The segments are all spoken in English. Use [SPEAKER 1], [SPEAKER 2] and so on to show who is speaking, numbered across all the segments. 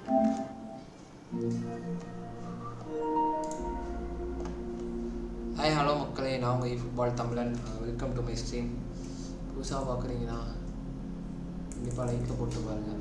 [SPEAKER 1] Hi hello மக்களே, நான் உங்கள் ஃபுட்பால் தமிழன். Welcome to my stream. புதுசாக பார்க்குறீங்கன்னா கண்டிப்பாக லைக்கில் போட்டு பாருங்கள்.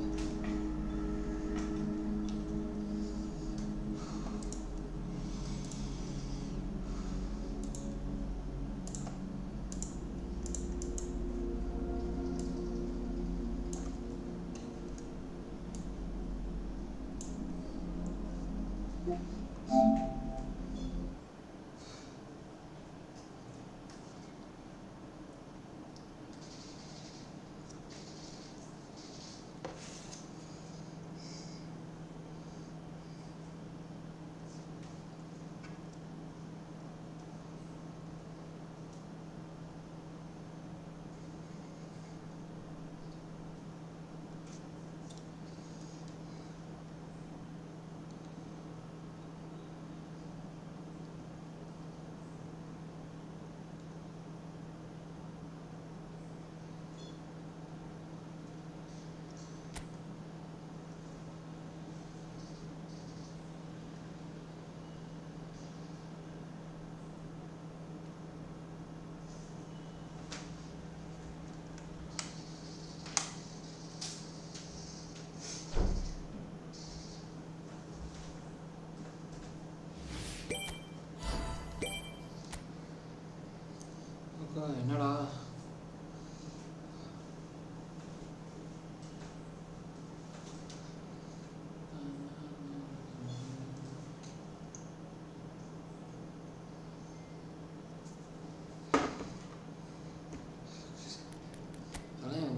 [SPEAKER 1] என்னடா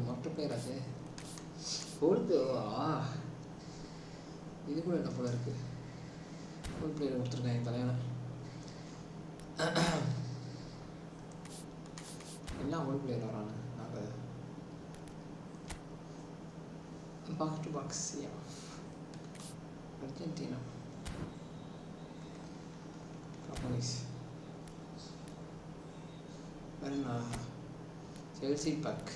[SPEAKER 1] மொட்டை பிளேயராச்சு பொழுதுவா இது கூட என்ன போல இருக்கு. ஒரு பிளேயர் கொடுத்துருக்கேன் என் தலைவனை. எல்லாம் ஒரு பிளேயர் வரானு நாங்கள் box to box. Argentina Chelsea back.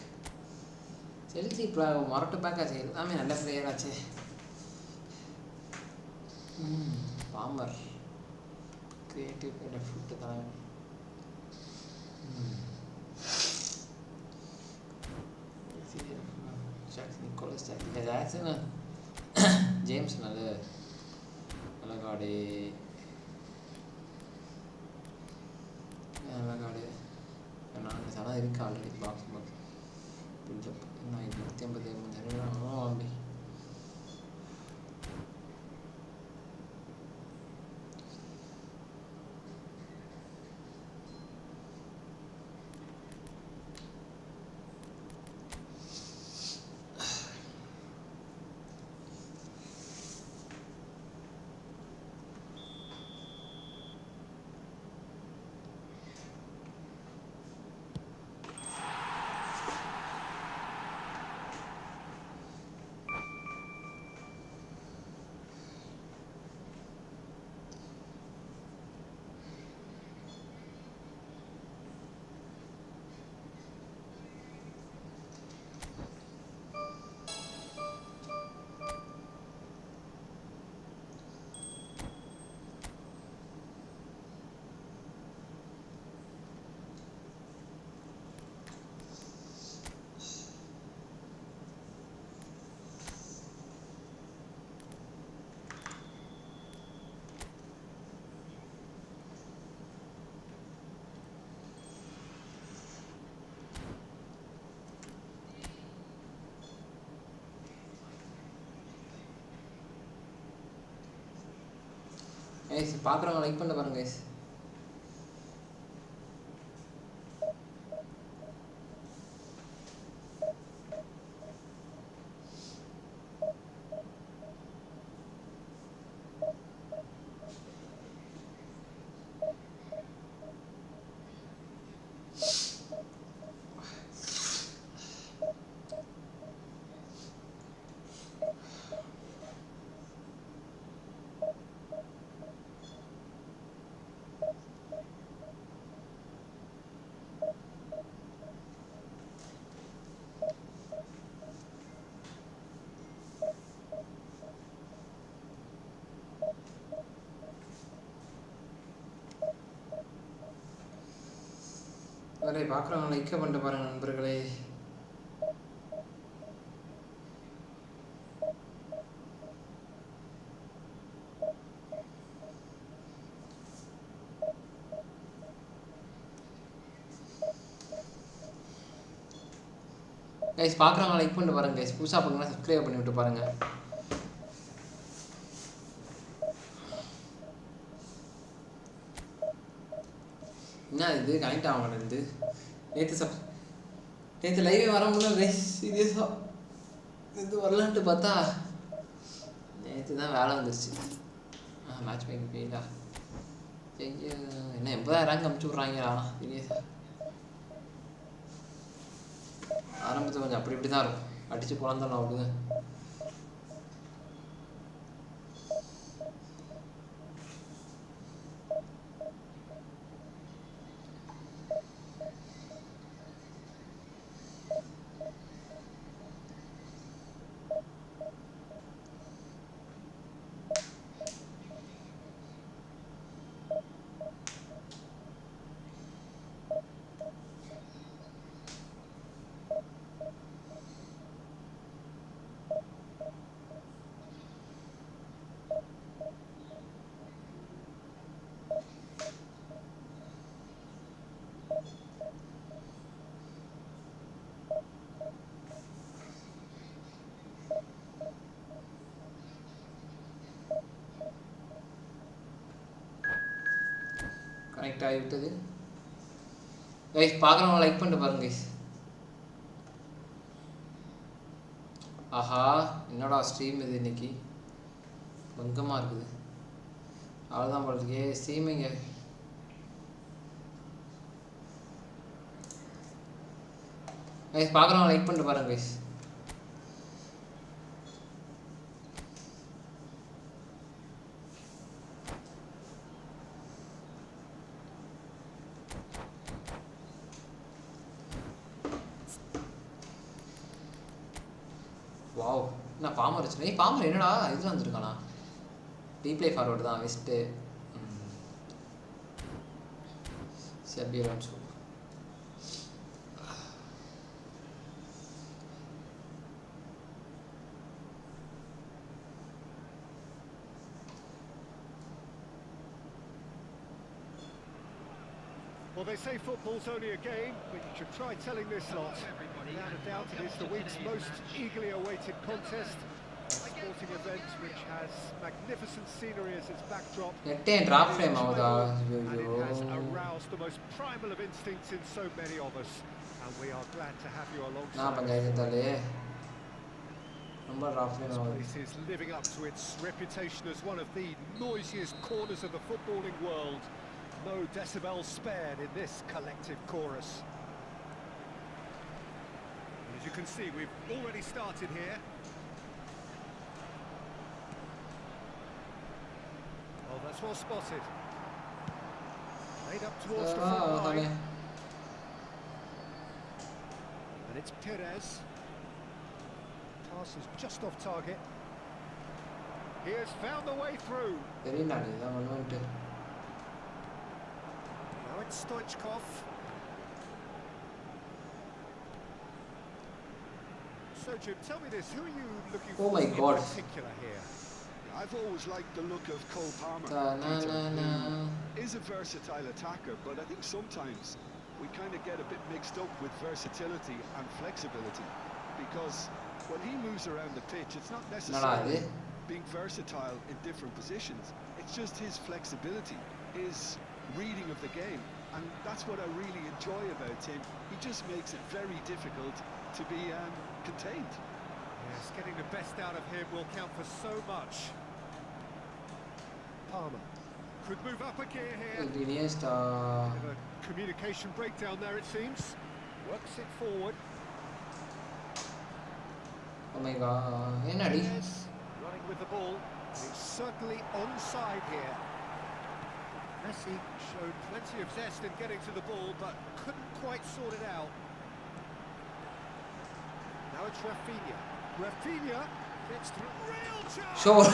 [SPEAKER 1] Chelsea மொரட்டு பேக்காச்சு. எல்லாமே நல்ல பிளேயராச்சு. பாமர் கிரியேட்டிவ் பிளேயர் ஃபுட்டு தான். நிக்கோலஸ் ஜாக்சன் ஜேம்ஸ் நல்ல நல்லகாடு நான் ஆனால் இருக்கு ஆல்ரெடி பாக்ஸ் பாக்ஸ் பில்டப். இன்னும் 250 அப்படி கைஸ் பார்க்குறவங்க லைக் பண்ண பாருங்க கைஸ். அரே பார்க்குறவங்க லைக் பண்ணிட்டு பாருங்க நண்பர்களே. கைஸ் பார்க்குறவங்க லைக் பண்ணிட்டு பாருங்க கைஸ். புதுசாக பார்க்கணும்னா சப்ஸ்கிரைப் பண்ணி விட்டு பாருங்க. என்ன இது கனெக்ட் ஆக மாட்டேங்குது. நேற்று லைவே வர முடியல கைஸ். சீரியஸாக இது வரலான்ட்டு பார்த்தா நேற்று தான் வேலை வந்துருச்சு. மேட்ச் மேக்கிங் போயிடா என்ன 80,000 ரேங்க் அமுச்சு விட்றாங்களா. சீரியஸாக ஆரம்பத்தில் கொஞ்சம் அப்படி இப்படி தான் இருக்கும். அடித்து குழந்தைலாம் விடுங்க. கனெக்ட் ஆகிவிட்டது கைஸ். பார்க்குறவங்க லைக் பண்ணிட்டு பாருங்க கைஸ். ஆஹா என்னடா ஸ்ட்ரீம் இது இன்னைக்கு பங்கமாக இருக்குது. அவ்வளோதான் போல இருக்கே ஸ்ட்ரீமிங்க. கைஸ் பார்க்குறவங்க லைக் பண்ணிட்டு பாருங்க கைஸ். வாவ் என்ன பாமர் வச்சுருக்கேன். பாமர் என்னடா இதில் வந்துருக்கானா. ரீப்ளே ஃபார்வர்டு தான் west செபியரன்ஸ்.
[SPEAKER 2] Well, they say football's only a game, but you should try telling this lot. Without a doubt, it is the week's most eagerly awaited contest. A sporting event which has magnificent scenery as its backdrop.
[SPEAKER 1] And
[SPEAKER 2] it has aroused the most primal of instincts in so many of us. And we are glad to have you alongside us. This place is living up to its reputation as one of the noisiest corners of the footballing world. No decibels spared in this collective chorus. And as you can see, we've already started here. Oh, that's well spotted. Laid up towards the front line. And it's Perez. Pass is just off target. He has found the way through. Now it's Stoichkov. So Jim, tell me this, who are you looking for in particular here?
[SPEAKER 3] I've always liked the look of Cole Palmer. He's a versatile attacker, but I think sometimes we kind of get a bit mixed up with versatility and flexibility, because when he moves around the pitch, it's not necessarily being versatile in different positions. It's just his flexibility, his reading of the game, and that's what I really enjoy about him. He just makes it very difficult to be contained.
[SPEAKER 2] Yes, getting the best out of him will count for so much. Palmer could move up a gear here. A communication breakdown there, it seems. Works it forward.
[SPEAKER 1] Oh my god,
[SPEAKER 2] yes, running with the ball. He's certainly onside here. Messi showed plenty of zest in getting to the ball, but couldn't quite sort it out. Now it's Rafinha. Rafinha gets through. Real chance!
[SPEAKER 1] Sure.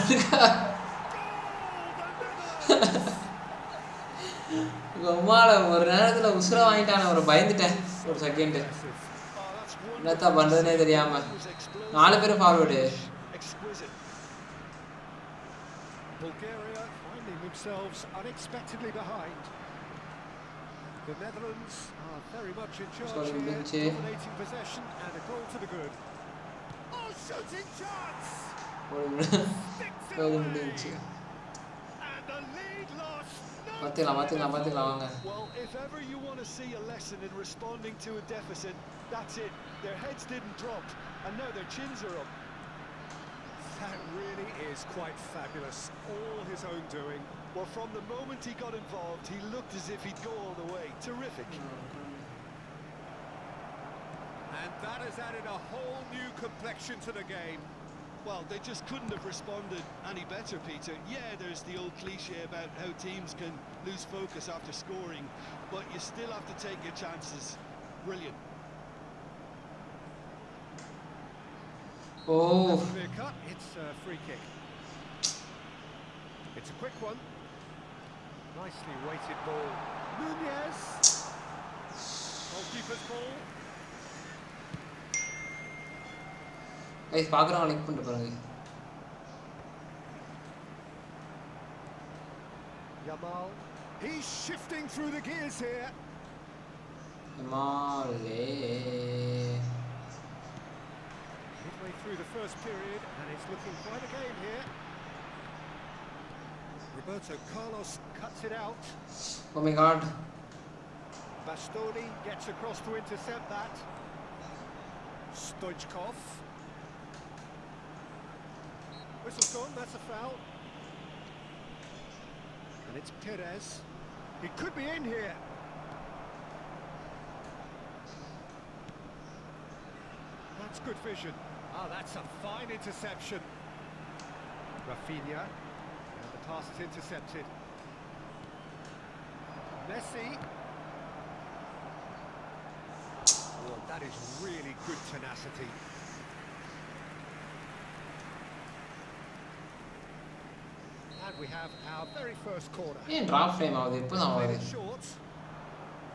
[SPEAKER 2] Goal! The Netherlands!
[SPEAKER 1] உம்மால ஒரு நேரத்துல உசுர வாங்கிட்டானே ஒரு பயந்துட்டேன் ஒரு second. என்னத்த பண்றதுனே தெரியாம 4 பேர் forward.
[SPEAKER 2] Bulgaria finding themselves unexpectedly behind. The Netherlands are very much in charge here, dominating possession and a goal to the good. Oh, shooting chance! Sticks it away! And the lead lost.
[SPEAKER 1] பாத்தீங்களா?
[SPEAKER 3] Well, if ever you want to see a lesson in responding to a deficit, that's it. Their heads didn't drop, and now their chins are up.
[SPEAKER 2] That really is quite fabulous. All his own doing.
[SPEAKER 3] Well, from the moment he got involved, he looked as if he'd go all the way. Terrific.
[SPEAKER 2] And that has added a whole new complexion to the game.
[SPEAKER 3] Well, they just couldn't have responded any better, Peter. Yeah, there's the old cliche about how teams can lose focus after scoring, but you still have to take your chances. Brilliant.
[SPEAKER 1] Oh.
[SPEAKER 2] Clear cut. It's a free kick. It's a quick one. Nicely weighted ball. Nunez. Goalkeeper's ball.
[SPEAKER 1] guys பாக்குறவங்க like பண்ணிட்டு பாருங்க.
[SPEAKER 2] Yamal. He's shifting through the gears here.
[SPEAKER 1] Yamal.
[SPEAKER 2] Midway through the first period, and it's looking quite a game here. Roberto Carlos cuts it out.
[SPEAKER 1] Oh my god.
[SPEAKER 2] Bastoni gets across to intercept that. Stoichkov. Whistle's gone, that's a foul. And it's Perez. He could be in here. That's good vision. Ah, that's a fine interception. Rafinha. And the pass is intercepted. Messi. Oh, that is really good tenacity. And we have our very first corner.
[SPEAKER 1] ஏன் drop time ஆகுது இப்போதான் ஆகுது.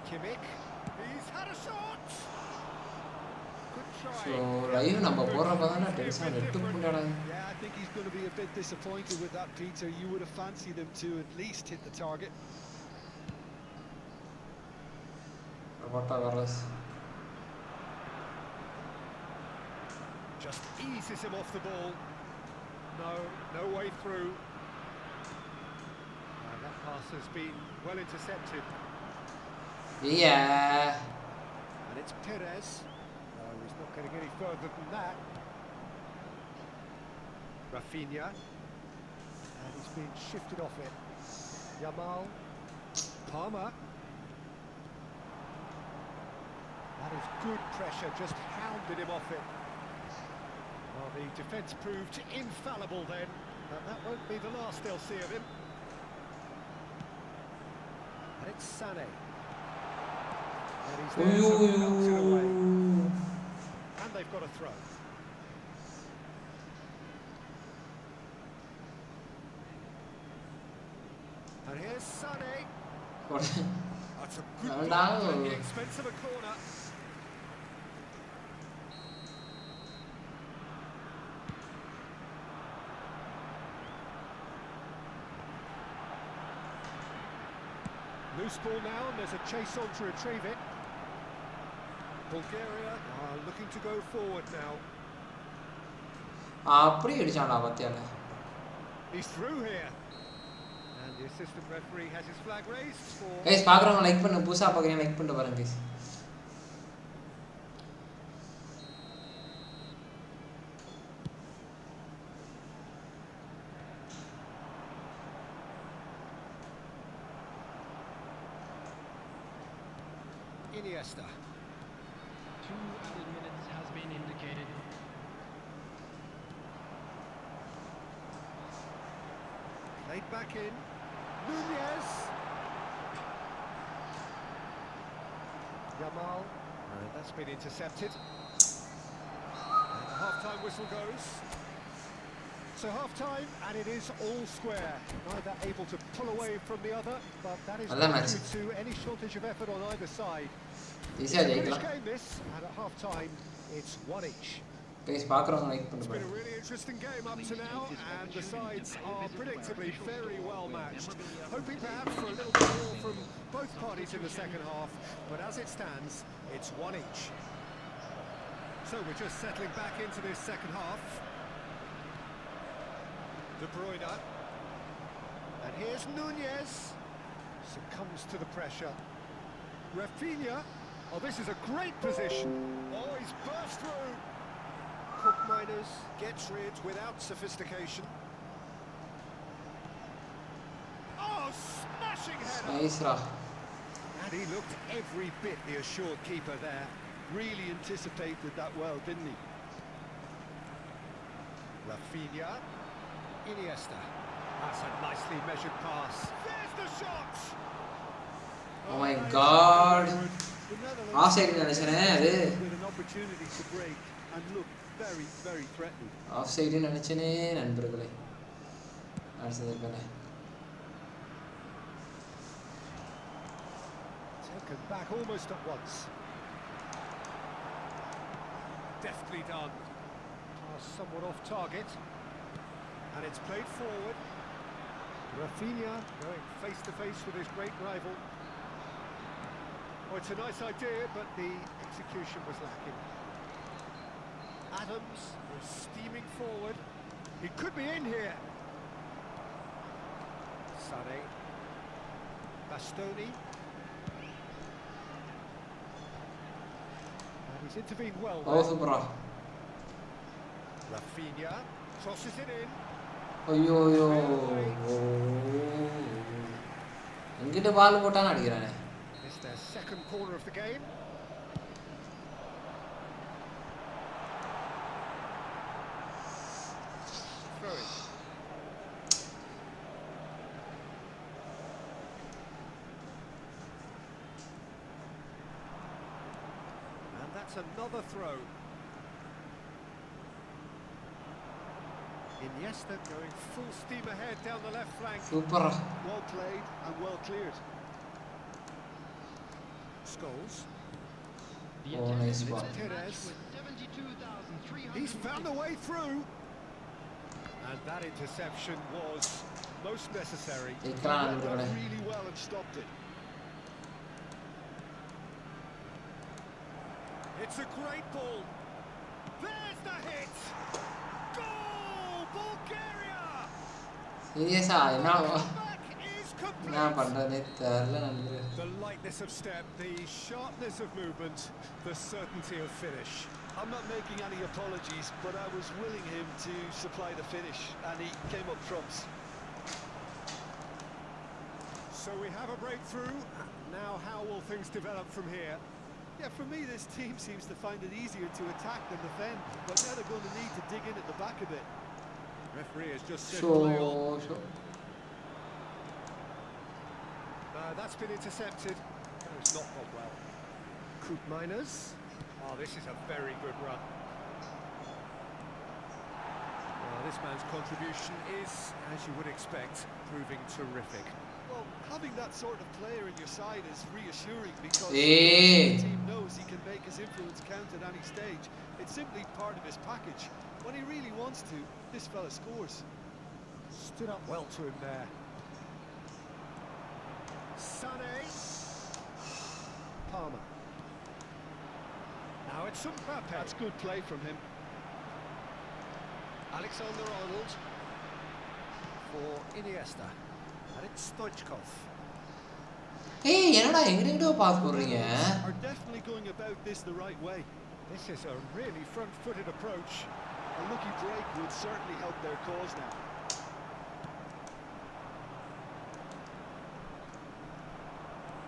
[SPEAKER 2] Kimmich. He's had a shot. Good try.
[SPEAKER 1] So live நம்ம போறப்ப தான tension ரெட்டு புண்டடா.
[SPEAKER 3] Yeah, I think he's going to be a bit disappointed with that, Peter. You would have fancied him to at least hit the target.
[SPEAKER 1] Roberto Carlos.
[SPEAKER 2] Just eases him off the ball. No way through. That pass has been well intercepted.
[SPEAKER 1] Yeah.
[SPEAKER 2] And it's Perez. No, he's not getting any further than that. Rafinha. And he's been shifted off it. Yamal. Palmer. That is good pressure, just hounded him off it. Well, the defence proved infallible then, and that won't be the last they'll see of him. And it's Sané. And he's there to knock it away. And they've got a throw. And here's Sané. That's a good block at the expense of a corner. Loose ball now, and there's a chase on to retrieve it. Bulgaria are looking to go forward now.
[SPEAKER 1] அப்படி அடிச்சானா பாத்தியால.
[SPEAKER 2] He's through here. And the assistant referee has his flag raised for
[SPEAKER 1] guys பாக்குறவங்க like பண்ணுங்க புதுசா பாக்குறீங்க like பண்ணிட்டு பாருங்க guys.
[SPEAKER 2] Iniesta.
[SPEAKER 4] 2 added minutes has been indicated.
[SPEAKER 2] Played back in. Nunez. Yamal. That's been intercepted. And the half-time whistle goes. So half-time, and it is all square. Neither able to pull away from the other, but that is not due to any shortage of effort on either side. It's a British game this, and at half-time, it's one each.
[SPEAKER 1] It's
[SPEAKER 2] been a really interesting game up to now, and the sides are predictably very well matched. Hoping perhaps for a little bit more from both parties in the second half, but as it stands, it's one each. So we're just settling back into this second half. De Bruyne. And here's Nunez. Succumbs to the pressure. Rafinha. Oh, this is a great position. Oh, he's burst through. Cook Miners gets rid without sophistication. Oh, smashing header!
[SPEAKER 1] Nice,
[SPEAKER 2] And he looked every bit the assured keeper there.
[SPEAKER 3] Really anticipated that well, didn't he?
[SPEAKER 2] Rafinha. Iniesta. That's a nicely measured pass. There's the shot!
[SPEAKER 1] Oh my God! Offside
[SPEAKER 3] with an opportunity to break and look very, very threatening.
[SPEAKER 1] Offside நண்பர்களே.
[SPEAKER 2] Taken back almost at once. Deftly done. Somewhat off target. And it's played forward. Rafinha going face-to-face with his great rival. Oh, it's a nice idea, but the execution was lacking. Adams is steaming forward. He could be in here. Sané. Bastoni. And he's intervened well there. Rafinha crosses it in.
[SPEAKER 1] ஐயோ எங்கிட்ட பால் போட்டான்னு அடிக்கிறானே.
[SPEAKER 2] It's their second corner of the game. Throw it. And that's another throw. Iniesta going full steam ahead down the left flank.
[SPEAKER 1] Super.
[SPEAKER 3] Well played and well cleared.
[SPEAKER 2] Scholes.
[SPEAKER 1] Oh, nice ball.
[SPEAKER 2] Perez. He's found a way through. And that interception was most necessary.
[SPEAKER 3] He done really well and stopped it.
[SPEAKER 2] It's a great ball. There's the hit. Goal, Bulgaria.
[SPEAKER 1] Serious ah,
[SPEAKER 2] The lightness of step, the sharpness of movement, the certainty of finish.
[SPEAKER 3] I'm not making any apologies, but I was willing him to supply the finish, and he came up trumps.
[SPEAKER 2] So we have a breakthrough. Now how will things develop from here?
[SPEAKER 3] Yeah, for me, this team seems to find it easier to attack than defend, but now they're going to need to dig in at the back a bit.
[SPEAKER 2] Referee has just said play on. That's been intercepted. Oh, it's not gone well. Coop Miners. Oh, this is a very good run. Well, this man's contribution is, as you would expect, proving terrific.
[SPEAKER 3] Well, having that sort of player in your side is reassuring because
[SPEAKER 1] the
[SPEAKER 3] team knows he can make his influence count at any stage. It's simply part of his package. When he really wants to, this fella scores.
[SPEAKER 2] Stood up well to him there. Sané. Palmer. Now it's Mbappe.
[SPEAKER 3] That's good play from him.
[SPEAKER 2] Alexander-Arnold for Iniesta. And it's Stoichkov.
[SPEAKER 1] Hey, என்னடா எங்கடா pass போறீங்க?
[SPEAKER 3] Are definitely going about this the right way.
[SPEAKER 2] This is a really front-footed approach.
[SPEAKER 3] A lucky break would certainly help their cause now.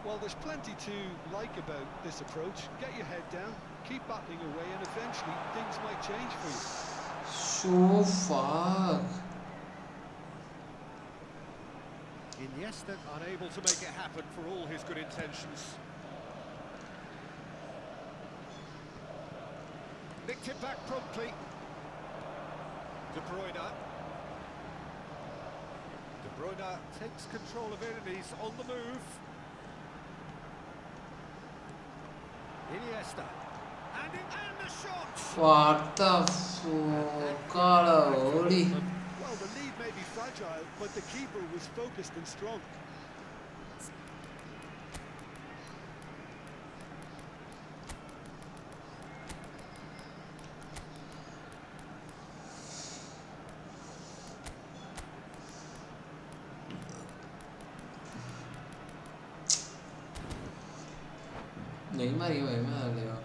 [SPEAKER 3] Well, there's plenty to like about this approach. Get your head down, keep battling away, and eventually things might change for you.
[SPEAKER 1] So fuck.
[SPEAKER 2] Iniesta unable to make it happen for all his good intentions. Nicked it back promptly. De Bruyne. Bruyne takes control of it and he's on the move. Iniesta. And the shot!
[SPEAKER 1] What the fuck? Holy.
[SPEAKER 3] Well, the lead may be fragile, but the keeper was focused and strong.
[SPEAKER 1] Neymar gimana Leo?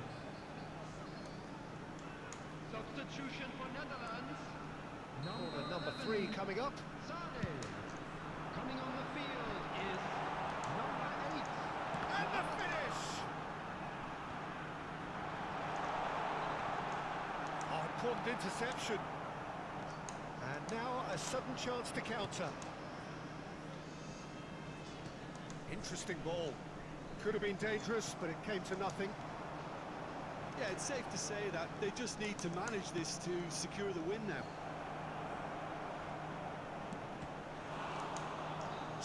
[SPEAKER 4] Substitution for Netherlands.
[SPEAKER 2] Corner number 3 coming up.
[SPEAKER 4] Sane. Coming on the field is number 8.
[SPEAKER 2] And the finish! Oh, important interception. And now a sudden chance to counter. Interesting ball. Could have been dangerous, but it came to nothing.
[SPEAKER 3] Yeah, it's safe to say that they just need to manage this to secure the win now.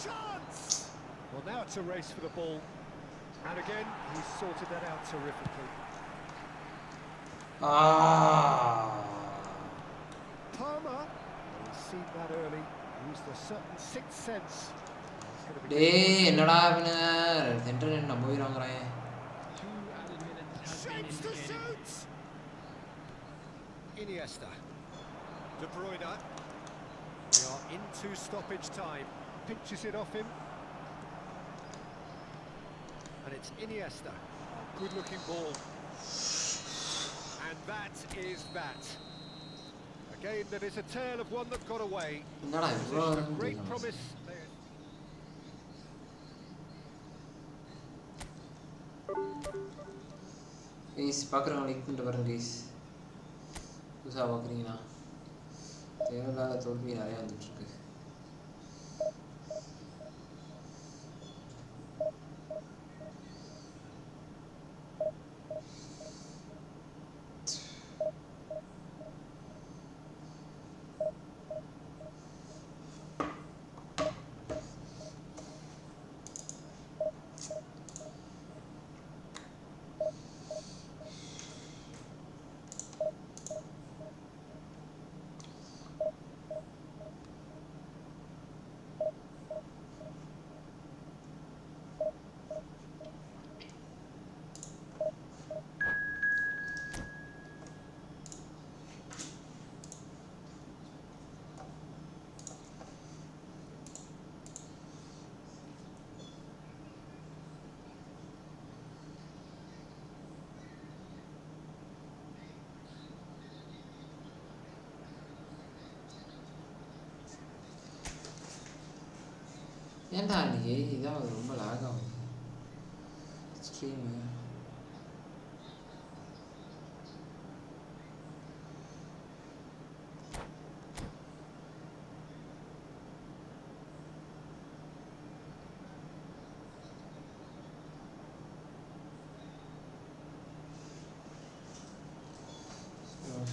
[SPEAKER 2] Chance! Well, now it's a race for the ball. And again, he's sorted that out terrifically. Palmer, he's seen that early, used a certain sixth sense.
[SPEAKER 1] Hey, என்னடா இவனே centre என்ன போயிராங்கறானே.
[SPEAKER 4] 2 added minutes has been
[SPEAKER 2] Shapes to
[SPEAKER 4] indicated.
[SPEAKER 2] shoot! Iniesta. De Bruyne. We are into stoppage time. Pitches it off him. And it's Iniesta. Good looking ball. And that is that. A game that is a tale of one that got away.
[SPEAKER 1] என்னடா இவ்ளோ
[SPEAKER 2] A great promise.
[SPEAKER 1] guys பார்க்கறவங்க like பண்ணிட்டு பாருங்க guys. புதுசா பார்க்கறீங்களா? தேவையில்லாத தோல்வி நிறைய வந்துட்டு இருக்கு. ஏன்டா நீ இதான் ரொம்ப லாக் ஆகுது ஸ்ட்ரீம்.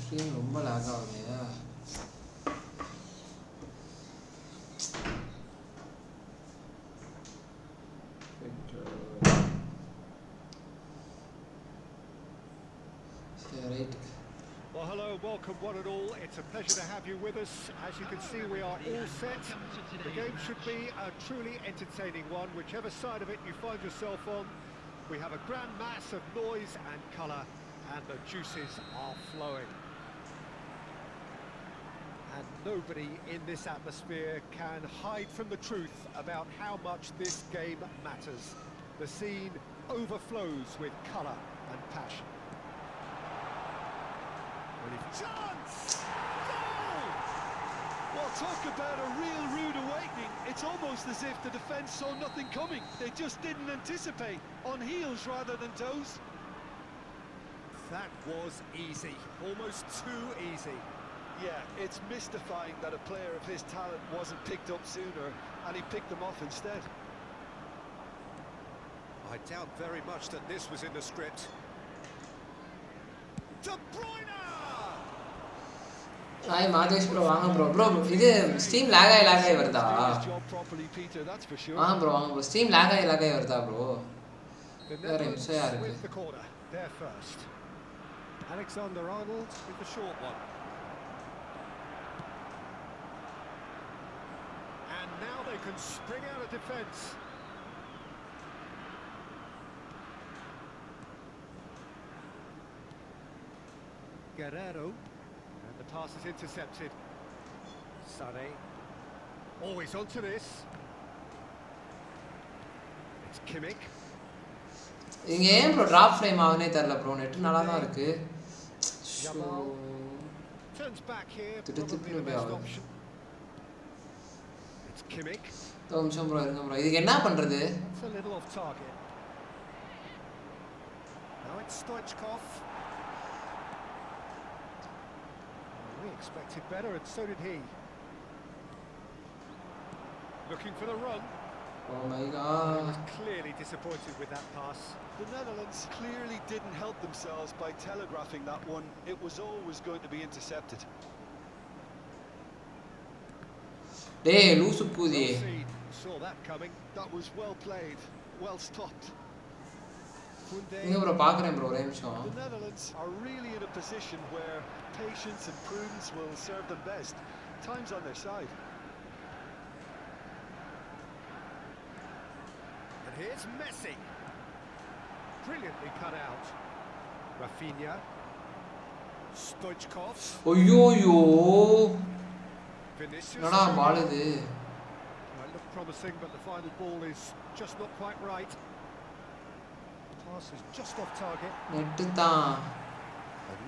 [SPEAKER 1] ஸ்ட்ரீம் ரொம்ப லாக் ஆகுது.
[SPEAKER 2] Well, hello, welcome one and all. It's a pleasure to have you with us. As you can see, we are all set. The game should be a truly entertaining one, whichever side of it you find yourself on. We have a grand mass of noise and colour, and the juices are flowing. And nobody in this atmosphere can hide from the truth about how much this game matters. The scene overflows with colour and passion. Chance! Goal!
[SPEAKER 3] Well, talk about a real rude awakening. It's almost as if the defence saw nothing coming. They just didn't anticipate, on heels rather than toes.
[SPEAKER 2] That was easy, almost too easy.
[SPEAKER 3] Yeah, it's mystifying that a player of his talent wasn't picked up sooner, and he picked them off instead.
[SPEAKER 2] I doubt very much that this was in the script. De Bruyne!
[SPEAKER 1] Hi Madesh bro, வாங்க bro. Bro, இது Steam lag ஆகி வருதா? bro, வாங்க bro. Steam lag ஆகி வருதா bro? வேற எம்சையா இருக்கு.
[SPEAKER 2] Alexander-Arnold with the short one. And now they can spring out of defence. Guerrero, and the pass is intercepted. Sane, always onto this. It's Kimmich.
[SPEAKER 1] இங்க ஏன் bro drop frame ஆகுனே தெரியல bro. Net நல்லா தான் இருக்கு.
[SPEAKER 2] Turns back here, probably the best option. It's Kimmich.
[SPEAKER 1] நிமிஷம் bro இருங்க bro. இதுக்கு என்ன பண்றது?
[SPEAKER 2] It's a little off target. Now it's Stoichkov. We expected better, and so did he. Looking for the run.
[SPEAKER 1] Oh my god.
[SPEAKER 2] He was clearly disappointed with that pass.
[SPEAKER 3] The Netherlands clearly didn't help themselves by telegraphing that one. It was always going to be intercepted.
[SPEAKER 1] Hey, lose pudi.
[SPEAKER 2] Saw that coming.
[SPEAKER 3] That was well played, well stopped.
[SPEAKER 1] இங்க bro பாக்குறேன் bro ஒரே நிமிஷம்.
[SPEAKER 3] The Netherlands are really in a position where patience and prudence will serve them best. Time's on their side.
[SPEAKER 2] And here's Messi. Brilliantly cut out. Rafinha. Stoichkov.
[SPEAKER 1] ஐயோயோ.
[SPEAKER 2] Vinicius.
[SPEAKER 1] என்னடா பால் இது?
[SPEAKER 2] Might look promising, but the final ball is just not quite right. Pass is just off target.
[SPEAKER 1] Net தான்.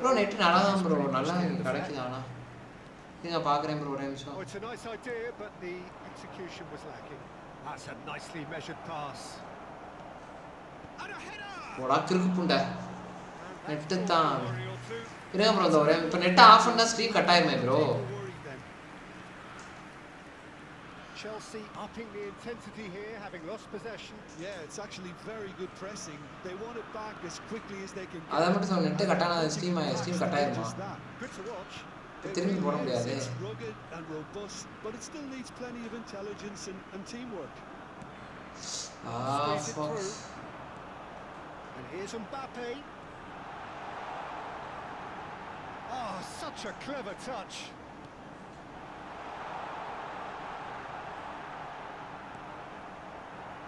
[SPEAKER 1] bro net நல்லா தான் bro. நல்லா கிடைக்குதானா? நீங்க பாக்குறேன் bro ஒரே நிமிஷம்.
[SPEAKER 2] Oh, it's a nice idea, but the execution was lacking. That's a nicely measured pass. And a header.
[SPEAKER 1] போடா கிறுக்கு புண்டை. நெட் தான். இருங்க bro இந்த ஒரே இப்ப நெட் ஆஃப் பண்ணா ஸ்ட்ரீம் கட் ஆயிருமே bro.
[SPEAKER 2] Chelsea upping the intensity here, having lost possession.
[SPEAKER 3] Yeah, it's actually very good pressing. They want it back as quickly as they can.
[SPEAKER 1] அத மட்டும் சொல்ல நெட் கட் ஆனா stream cut ஆயிருமா?
[SPEAKER 2] Good to watch.
[SPEAKER 1] திரும்பி போட முடியாது.
[SPEAKER 3] It's rugged and robust, but it still needs plenty of intelligence and teamwork.
[SPEAKER 1] Fuck.
[SPEAKER 2] And here's Mbappe. Oh, such a clever touch.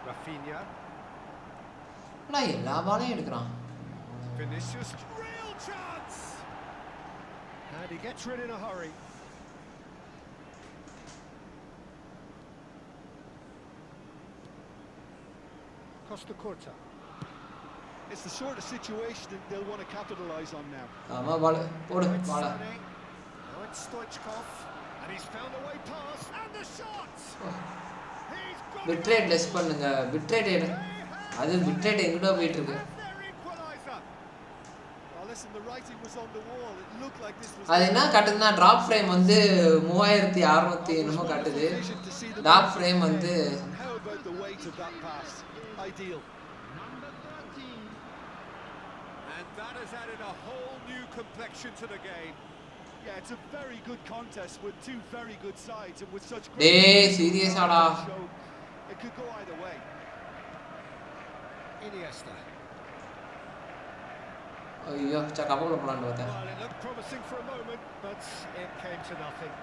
[SPEAKER 2] Rafinha.
[SPEAKER 1] நான் எல்லா பாலையும் எடுக்கறான்.
[SPEAKER 2] Vinicius, real chance. And he gets rid in a hurry. Costa Curta.
[SPEAKER 3] It's the sort of situation that they'll want to capitalize on now.
[SPEAKER 1] ஆமா பால் போடு பால்.
[SPEAKER 2] Now it's Stoichkov, and he's found a way past, and the shot.
[SPEAKER 1] Bitrate less பண்ணுங்க. Bitrate அது bitrate எங்கடோ போயிட்டு இருக்கு. அது என்ன காட்டுதுன்னா drop frame வந்து 3600 என்னமோ காட்டுது. டிராப் ஃப்ரேம் வந்து
[SPEAKER 4] Number 13.
[SPEAKER 2] And that has added a whole new complexion to the game.
[SPEAKER 3] Yeah, it's a very good contest with two very good sides and with such
[SPEAKER 1] டேய் சீரியஸ் ஆடா.
[SPEAKER 3] It could go either way.
[SPEAKER 2] Iniesta.
[SPEAKER 1] ஐயோ கப்பல போலான்னு பார்த்தேன்.
[SPEAKER 2] Well, it looked promising for a moment, but it came to nothing.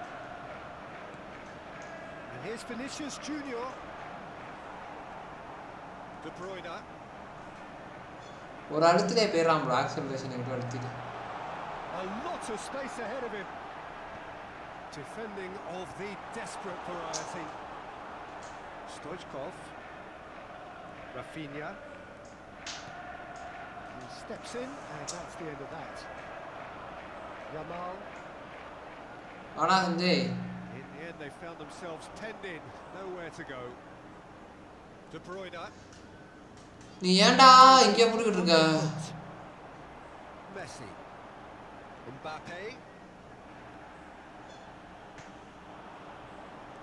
[SPEAKER 2] And here's Vinicius Junior. De Bruyne.
[SPEAKER 1] ஒரு அழுத்திலே போயிரான் bro acceleration எங்க அழுத்திட்டு.
[SPEAKER 2] A lot of space ahead of him. Defending of the desperate variety. Stoichkov. Rafinha. He steps in, and that's the end of that. Yamal.
[SPEAKER 1] ஆனா Sanjay
[SPEAKER 2] In the end, they found themselves penned in, nowhere to go. De Bruyne.
[SPEAKER 1] நீ ஏன்டா இங்கே புடிக்கிட்டு இருக்க?
[SPEAKER 2] Messi. Mbappe.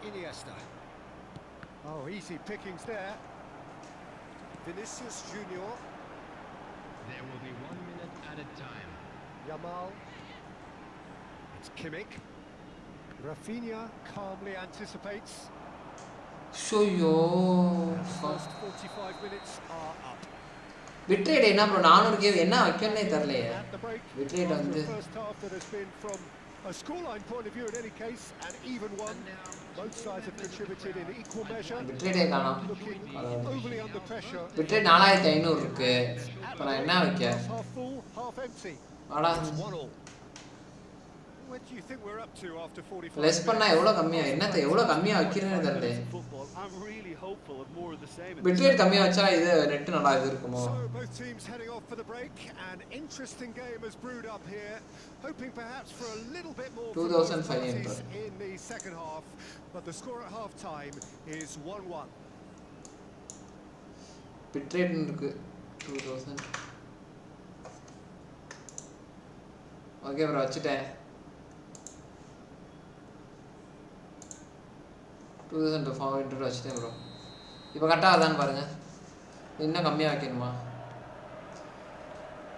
[SPEAKER 2] Iniesta. Oh, easy pickings there. Vinicius Junior.
[SPEAKER 4] There will be 1 minute at a time.
[SPEAKER 2] Yamal. It's Kimmich. Rafinha calmly anticipates.
[SPEAKER 1] ஷோயோ
[SPEAKER 2] First 45 minutes are up.
[SPEAKER 1] Bitrate என்ன bro 400 கேவ் என்ன வைக்கணும்னே தெரியலையே
[SPEAKER 2] At the break,
[SPEAKER 1] bitrate
[SPEAKER 2] after
[SPEAKER 1] வந்து
[SPEAKER 2] a first half that has been from a scoreline point of view in any case, an even one. Both sides have contributed in equal measure.
[SPEAKER 1] பிட்ரேட்டே காணோம்
[SPEAKER 2] Looking overly under pressure.
[SPEAKER 1] Bitrate 4500 இருக்கு இப்போ நான் என்ன வைக்க
[SPEAKER 2] Half full, half empty.
[SPEAKER 1] ஆடா
[SPEAKER 2] It's 1-1. Where do you think we're up to after 45
[SPEAKER 1] less பண்ணா எவ்வளவு கம்மியா என்னத்தை எவ்வளவு கம்மியா வைக்கிறேன்னு தெரியல
[SPEAKER 3] I'm really hopeful of more of the same.
[SPEAKER 1] Bitrate கம்மியா வச்சா இது நெட் நல்லா இது இருக்குமோ
[SPEAKER 2] So both teams heading off for the break. An interesting game has brewed up here, hoping perhaps for a little bit more
[SPEAKER 1] 2500
[SPEAKER 2] in the second half, but the score at half time is 1-1.
[SPEAKER 1] Bitrate இருக்கு 2000 okay bro வச்சிட்டேன் 2500 வச்சிட்டேன் bro இப்போ கரெக்டாக அதான்னு பாருங்க இன்னும் கம்மியாக வைக்கணுமா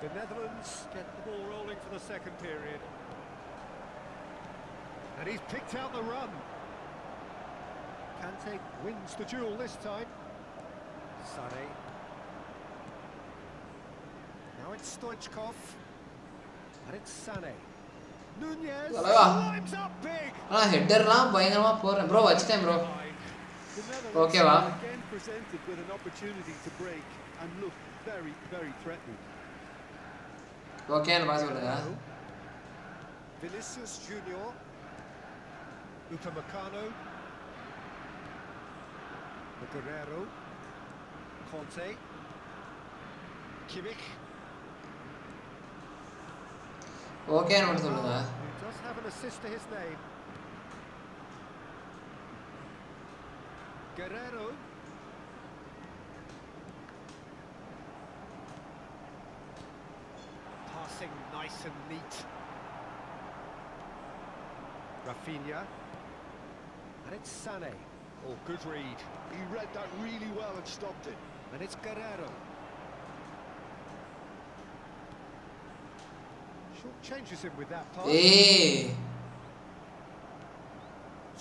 [SPEAKER 2] The Netherlands get the ball rolling for the second period. And he's picked out the run. Kante wins the duel this time. Sané. Now it's Stoichkov. And it's Sané. Nunez climbs up big.
[SPEAKER 1] ஹெட்டர்லாம் பயங்கரமா போறேன் bro வச்சிட்டேன் bro ஓகேவா
[SPEAKER 3] Again presented with an opportunity to break and look very, very threatening.
[SPEAKER 1] ஓகேன்னு pass பண்ணுங்க
[SPEAKER 2] Vinicius Junior. Upamecano. Guerrero. Conte. Kimmich.
[SPEAKER 1] ஓகேன்னு மட்டும் சொல்லுங்க
[SPEAKER 2] He does have an assist to his name. Guerrero. Passing nice and neat. Rafinha. And it's Sané. Oh, good read.
[SPEAKER 3] He read that really well and stopped it.
[SPEAKER 2] And it's Guerrero. Short changes him with that pass.
[SPEAKER 1] ஏய்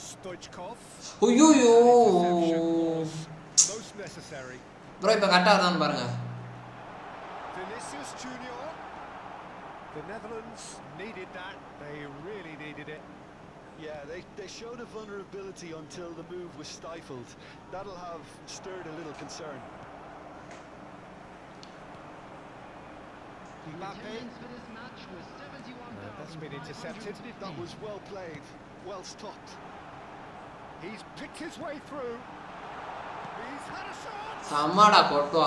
[SPEAKER 2] Stoichkov.
[SPEAKER 1] ஐயோ
[SPEAKER 2] Most necessary.
[SPEAKER 1] Bro இப்போ கரெக்டாக அதான்னு பாருங்க
[SPEAKER 2] Vinicius Junior. The Netherlands needed that. They really needed it.
[SPEAKER 3] Yeah, they showed a vulnerability until the move was stifled. That'll have stirred a little concern.
[SPEAKER 2] Mbappe. That's been intercepted.
[SPEAKER 3] That was well played, well stopped.
[SPEAKER 2] He's picked his way through. He's had a shot.
[SPEAKER 1] அம்மாடா photo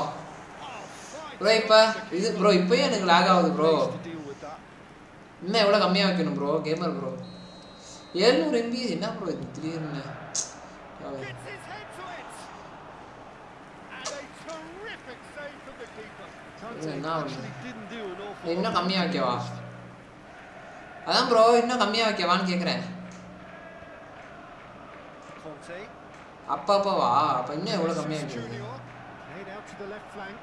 [SPEAKER 1] bro இப்போ இது bro இப்போயும் எனக்கு lock ஆகுது bro இன்னும் எவ்வளோ கம்மியாக வைக்கணும் ப்ரோ கேமர் ப்ரோ 700 MB என்ன ப்ரோ இது திடீர்னு
[SPEAKER 2] Gets his head to it. And a terrific save from the keeper.
[SPEAKER 3] Actually didn't do an awful lot.
[SPEAKER 1] இன்னும் கம்மியாக வைக்கவா அதான் ப்ரோ இன்னும் கம்மியாக வைக்கவான்னு கேட்குறேன்
[SPEAKER 2] Conte.
[SPEAKER 1] அப்பப்போவா அப்போ இன்னும் எவ்வளோ கம்மியாக வைக்கணும்
[SPEAKER 2] Junior. Played out to the left flank.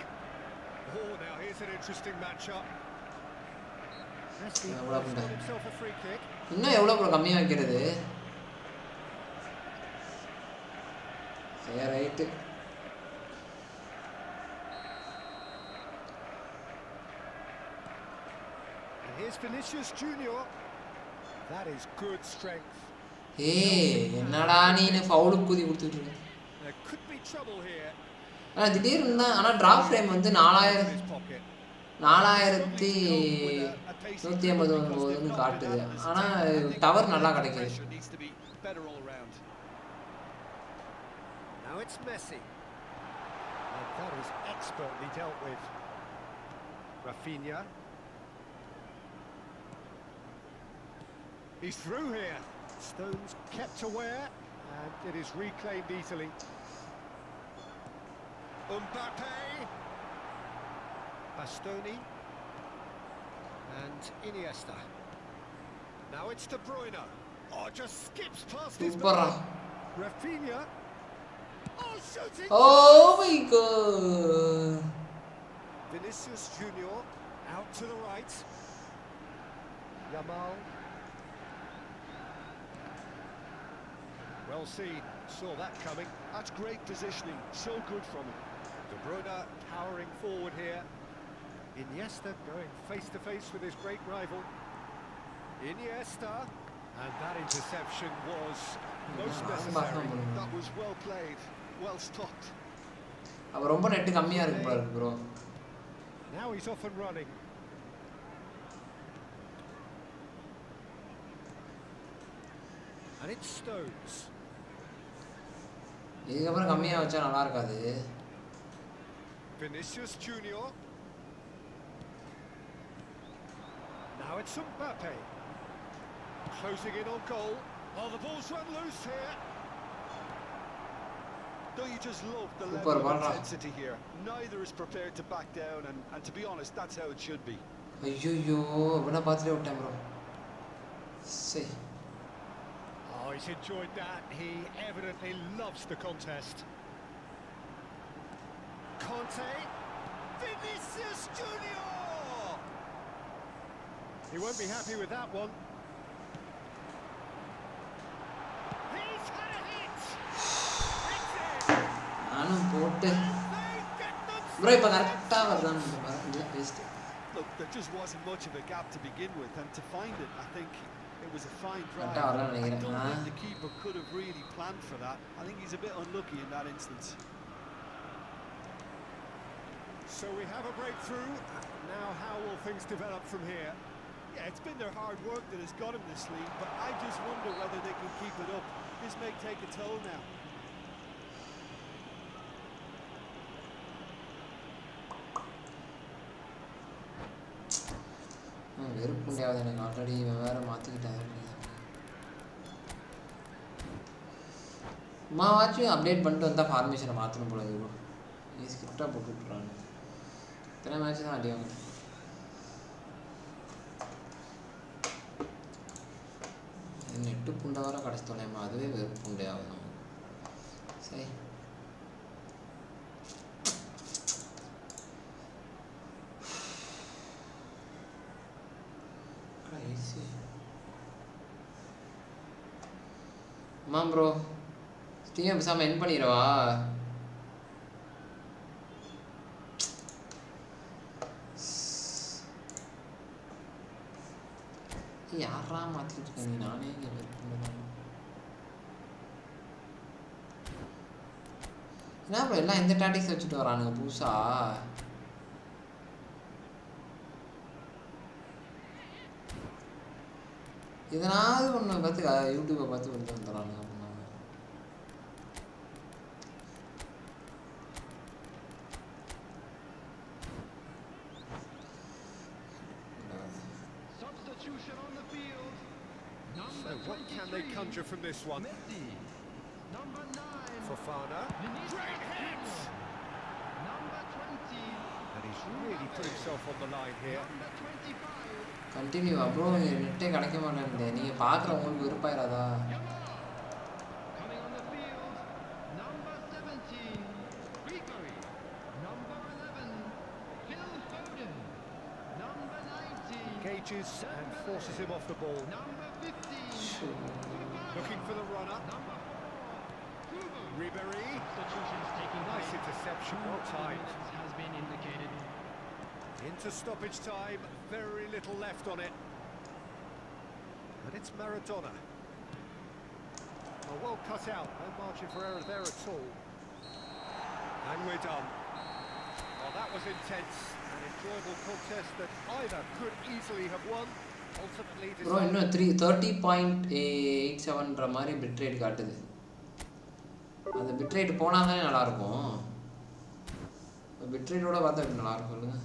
[SPEAKER 2] Oh, now here's an interesting matchup. Messi
[SPEAKER 1] Well,
[SPEAKER 2] got himself a free kick.
[SPEAKER 1] இன்னும் எவ்வளோ ப்ரோ கம்மியாக வைக்கிறது சரி right
[SPEAKER 2] And here's Vinicius Junior. That is good strength.
[SPEAKER 1] ஏய் என்னடா நீனு ஃபவுலுக்கு குதி கொடுத்துட்டு இருக்க
[SPEAKER 2] There could be trouble here.
[SPEAKER 1] ஆனால் திடீர்னு தான் ஆனால் ட்ராப் ஃப்ரேம் வந்து 4159 காட்டுது ஆனால் டவர் நல்லா கிடைக்குது
[SPEAKER 3] Needs to be better all round.
[SPEAKER 2] Now it's Messi. And that is expertly dealt with. Rafinha. He's through here. Stones kept aware, and it is reclaimed easily. Mbappe. Bastoni. And Iniesta. Now it's De Bruyne. Oh, just skips past his
[SPEAKER 1] சூப்பரா
[SPEAKER 2] man. Rafinha. Oh, shooting!
[SPEAKER 1] Oh my god
[SPEAKER 2] Vinicius Junior out to the right. Yamal. Well seen, saw that coming.
[SPEAKER 3] That's great positioning, so good from him.
[SPEAKER 2] De Bruyne powering forward here. Iniesta going face-to-face with his great rival. Iniesta. And that interception was most necessary.
[SPEAKER 3] That was well played, well stopped.
[SPEAKER 1] அவர் ரொம்ப net கம்மியா இருக்கு bro.
[SPEAKER 2] Now he's off and running. And it's Stones.
[SPEAKER 1] இதுக்கப்புறம் கம்மியா வச்சா நல்லா இருக்காது.
[SPEAKER 2] Vinicius Junior. Now it's Mbappe. Closing in on goal. Oh, the ball's run loose here.
[SPEAKER 3] Don't you just love the level of intensity here? Neither is prepared to back down, and to be honest, that's how it should be.
[SPEAKER 1] ஐயோ இவனை பார்த்துட்டே விட்டேன் bro. See.
[SPEAKER 2] Oh, he's enjoyed that. He evidently loves the contest. Conte. Vinicius Junior. He won't be happy with that one. He's had a hit.
[SPEAKER 1] நானும் போட்டு bro இப்ப கரெக்ட்டா வருதான் இந்த paste.
[SPEAKER 3] Look, there just wasn't much of a gap to begin with, and to find it, I think it was a fine drive. I don't think the keeper could have really planned for that. I think he's a bit unlucky in that instance.
[SPEAKER 2] So we have a breakthrough. Now how will things develop from here?
[SPEAKER 3] Yeah, it's been their hard work that has got him this lead, but I just wonder whether they can keep it up. This may take a toll now.
[SPEAKER 1] வெறுப்புண்டியாவது எனக்கு already வேற மாற்றிக்கிட்டாங்க. மாவாச்சும் update பண்ணிட்டு வந்தால் ஃபார்மேஷனை மாற்றணும் போல இருக்கும். நீ ஸ்கிரிப்டாக போட்டு விட்றாங்க. இத்தனை மேட்ச் தான் அடி வாங்க. நெட்டு புண்டை வர கிடச்சிட்டோன்னேம்மா அதுவே வெறுப்புண்டையாகும் நமக்கு. சரி ஆமாம் ப்ரோ ஸ்டீம் பேசாமல் என் பண்ணிடவா? யாரா மாற்றிட்டு இருக்க நீ? நானே இங்கே என்ன ப்ரோ எல்லாம் இந்த டாட்டிக்ஸ் வச்சுட்டு வரானுங்க புதுசா? இதனாவது ஒன்று பார்த்து யூடியூப்பை பார்த்து வந்து வந்துடுறாங்க அப்படின்னா
[SPEAKER 4] Substitution on the field. Number
[SPEAKER 2] So what can they conjure from this one?
[SPEAKER 4] Number 9.
[SPEAKER 2] Fofana.
[SPEAKER 4] Great hit. Number 20.
[SPEAKER 2] And he's really put himself on the line here.
[SPEAKER 4] Number 25.
[SPEAKER 1] Continue அப்புறம் நெட்டே கிடைக்க மாட்டேன். நீங்கள் பார்க்குறவங்களுக்கு விருப்பாயிராதா?
[SPEAKER 4] Coming on the field. Number 17. Ribery. Number 11. Phil Foden. Number 19.
[SPEAKER 2] Engages and forces him off the ball.
[SPEAKER 4] Number 15.
[SPEAKER 2] Looking for the runner.
[SPEAKER 4] Number 4.
[SPEAKER 2] Ribery.
[SPEAKER 4] Substitutions taking
[SPEAKER 2] Nice
[SPEAKER 4] place.
[SPEAKER 2] interception, well timed.
[SPEAKER 4] Has been indicated.
[SPEAKER 2] Into stoppage time, very little left on it. And it's Maradona. Well cut out, no margin for error there at all. And we're done. Well, that was intense, an enjoyable contest that either could easily have won. Ultimately
[SPEAKER 1] bro இன்னும் 30.87ன்ற மாதிரி bitrate காட்டுது. அந்த bitrate போனால் தானே நல்லாயிருக்கும். பிட்ரேட்டோட பார்த்தா எப்படி நல்லாயிருக்கும் சொல்லுங்க.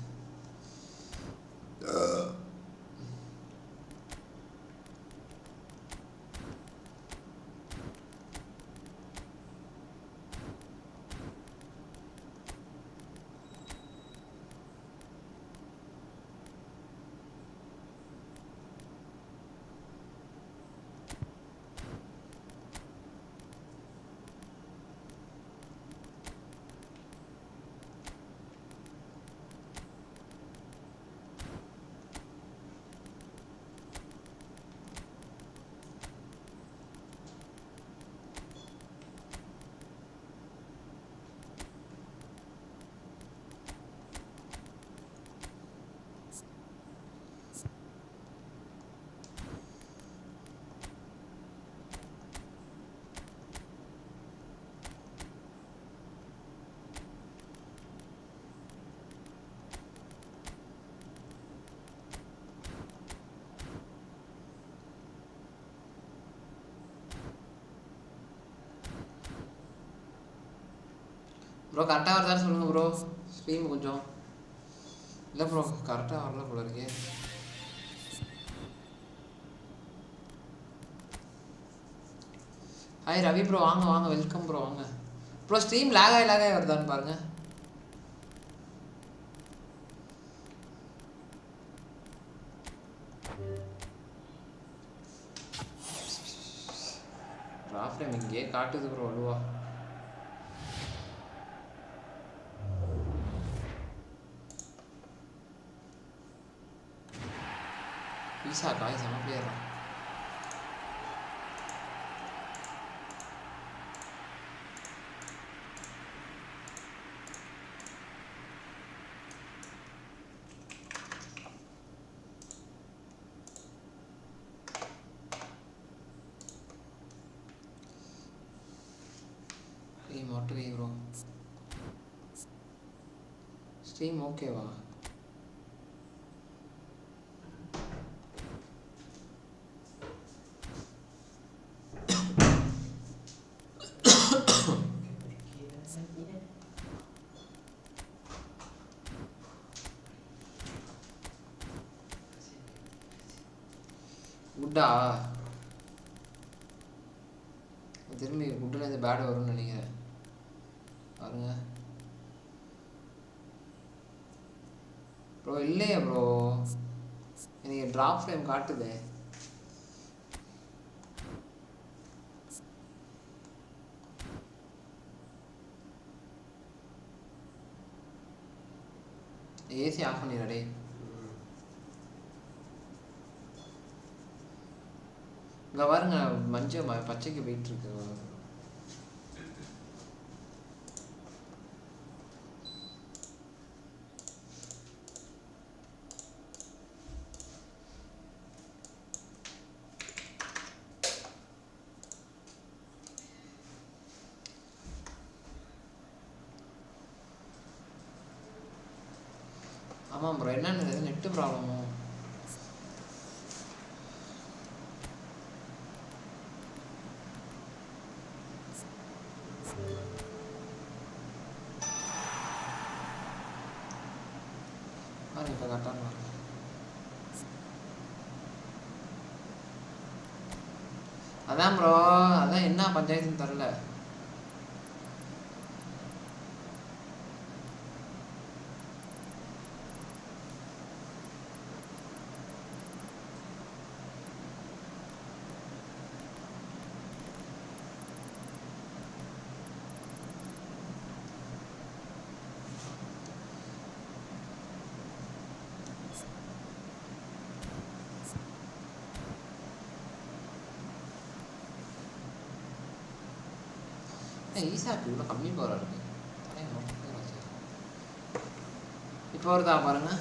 [SPEAKER 1] ப்ரோ கரெக்டாக வருதான்னு சொல்லுங்கள் ப்ரோ. ஸ்ட்ரீம் கொஞ்சம் இல்லை ப்ரோ, கரெக்டாக வரல போல இருக்கே. ஹாய் ரவி ப்ரோ, வாங்க வாங்க, வெல்கம் ப்ரோ, வாங்க ப்ரோ. ஸ்ட்ரீம் லேகாகி வருதான்னு பாருங்கள். ராஃப்ரேம் இங்கே காட்டுது ப்ரோ அழுவா. ஈசா காய் செம பிளேயர் தான். மொட்டை ப்ரோ ஸ்ட்ரீம் ஓகேவா? குட்டா திரும்பி குட்டில் இந்த பேட் வரும்னு நினைக்கிறேன். பாருங்க ப்ரோ. இல்லையா ப்ரோ, எனக்கு ட்ராப் ஃப்ரேம் காட்டுது. ஏசி ஆஃப் பண்ணிடா. இங்கே பாருங்க, மஞ்சள் பச்சைக்கு போயிட்டு இருக்கு. ஆமாம் ப்ரோ, என்னன்னு நெட்டு ப்ராப்ளமோ? இப்போ கரெக்டாக வரும். அதான் ப்ரோ, அதான் என்ன பஞ்சாயத்துன்னு தெரில. ஈசாக்கு இவ்வளோ கம்மி பவர் இருக்கு. இப்போ வருதா பாருங்க.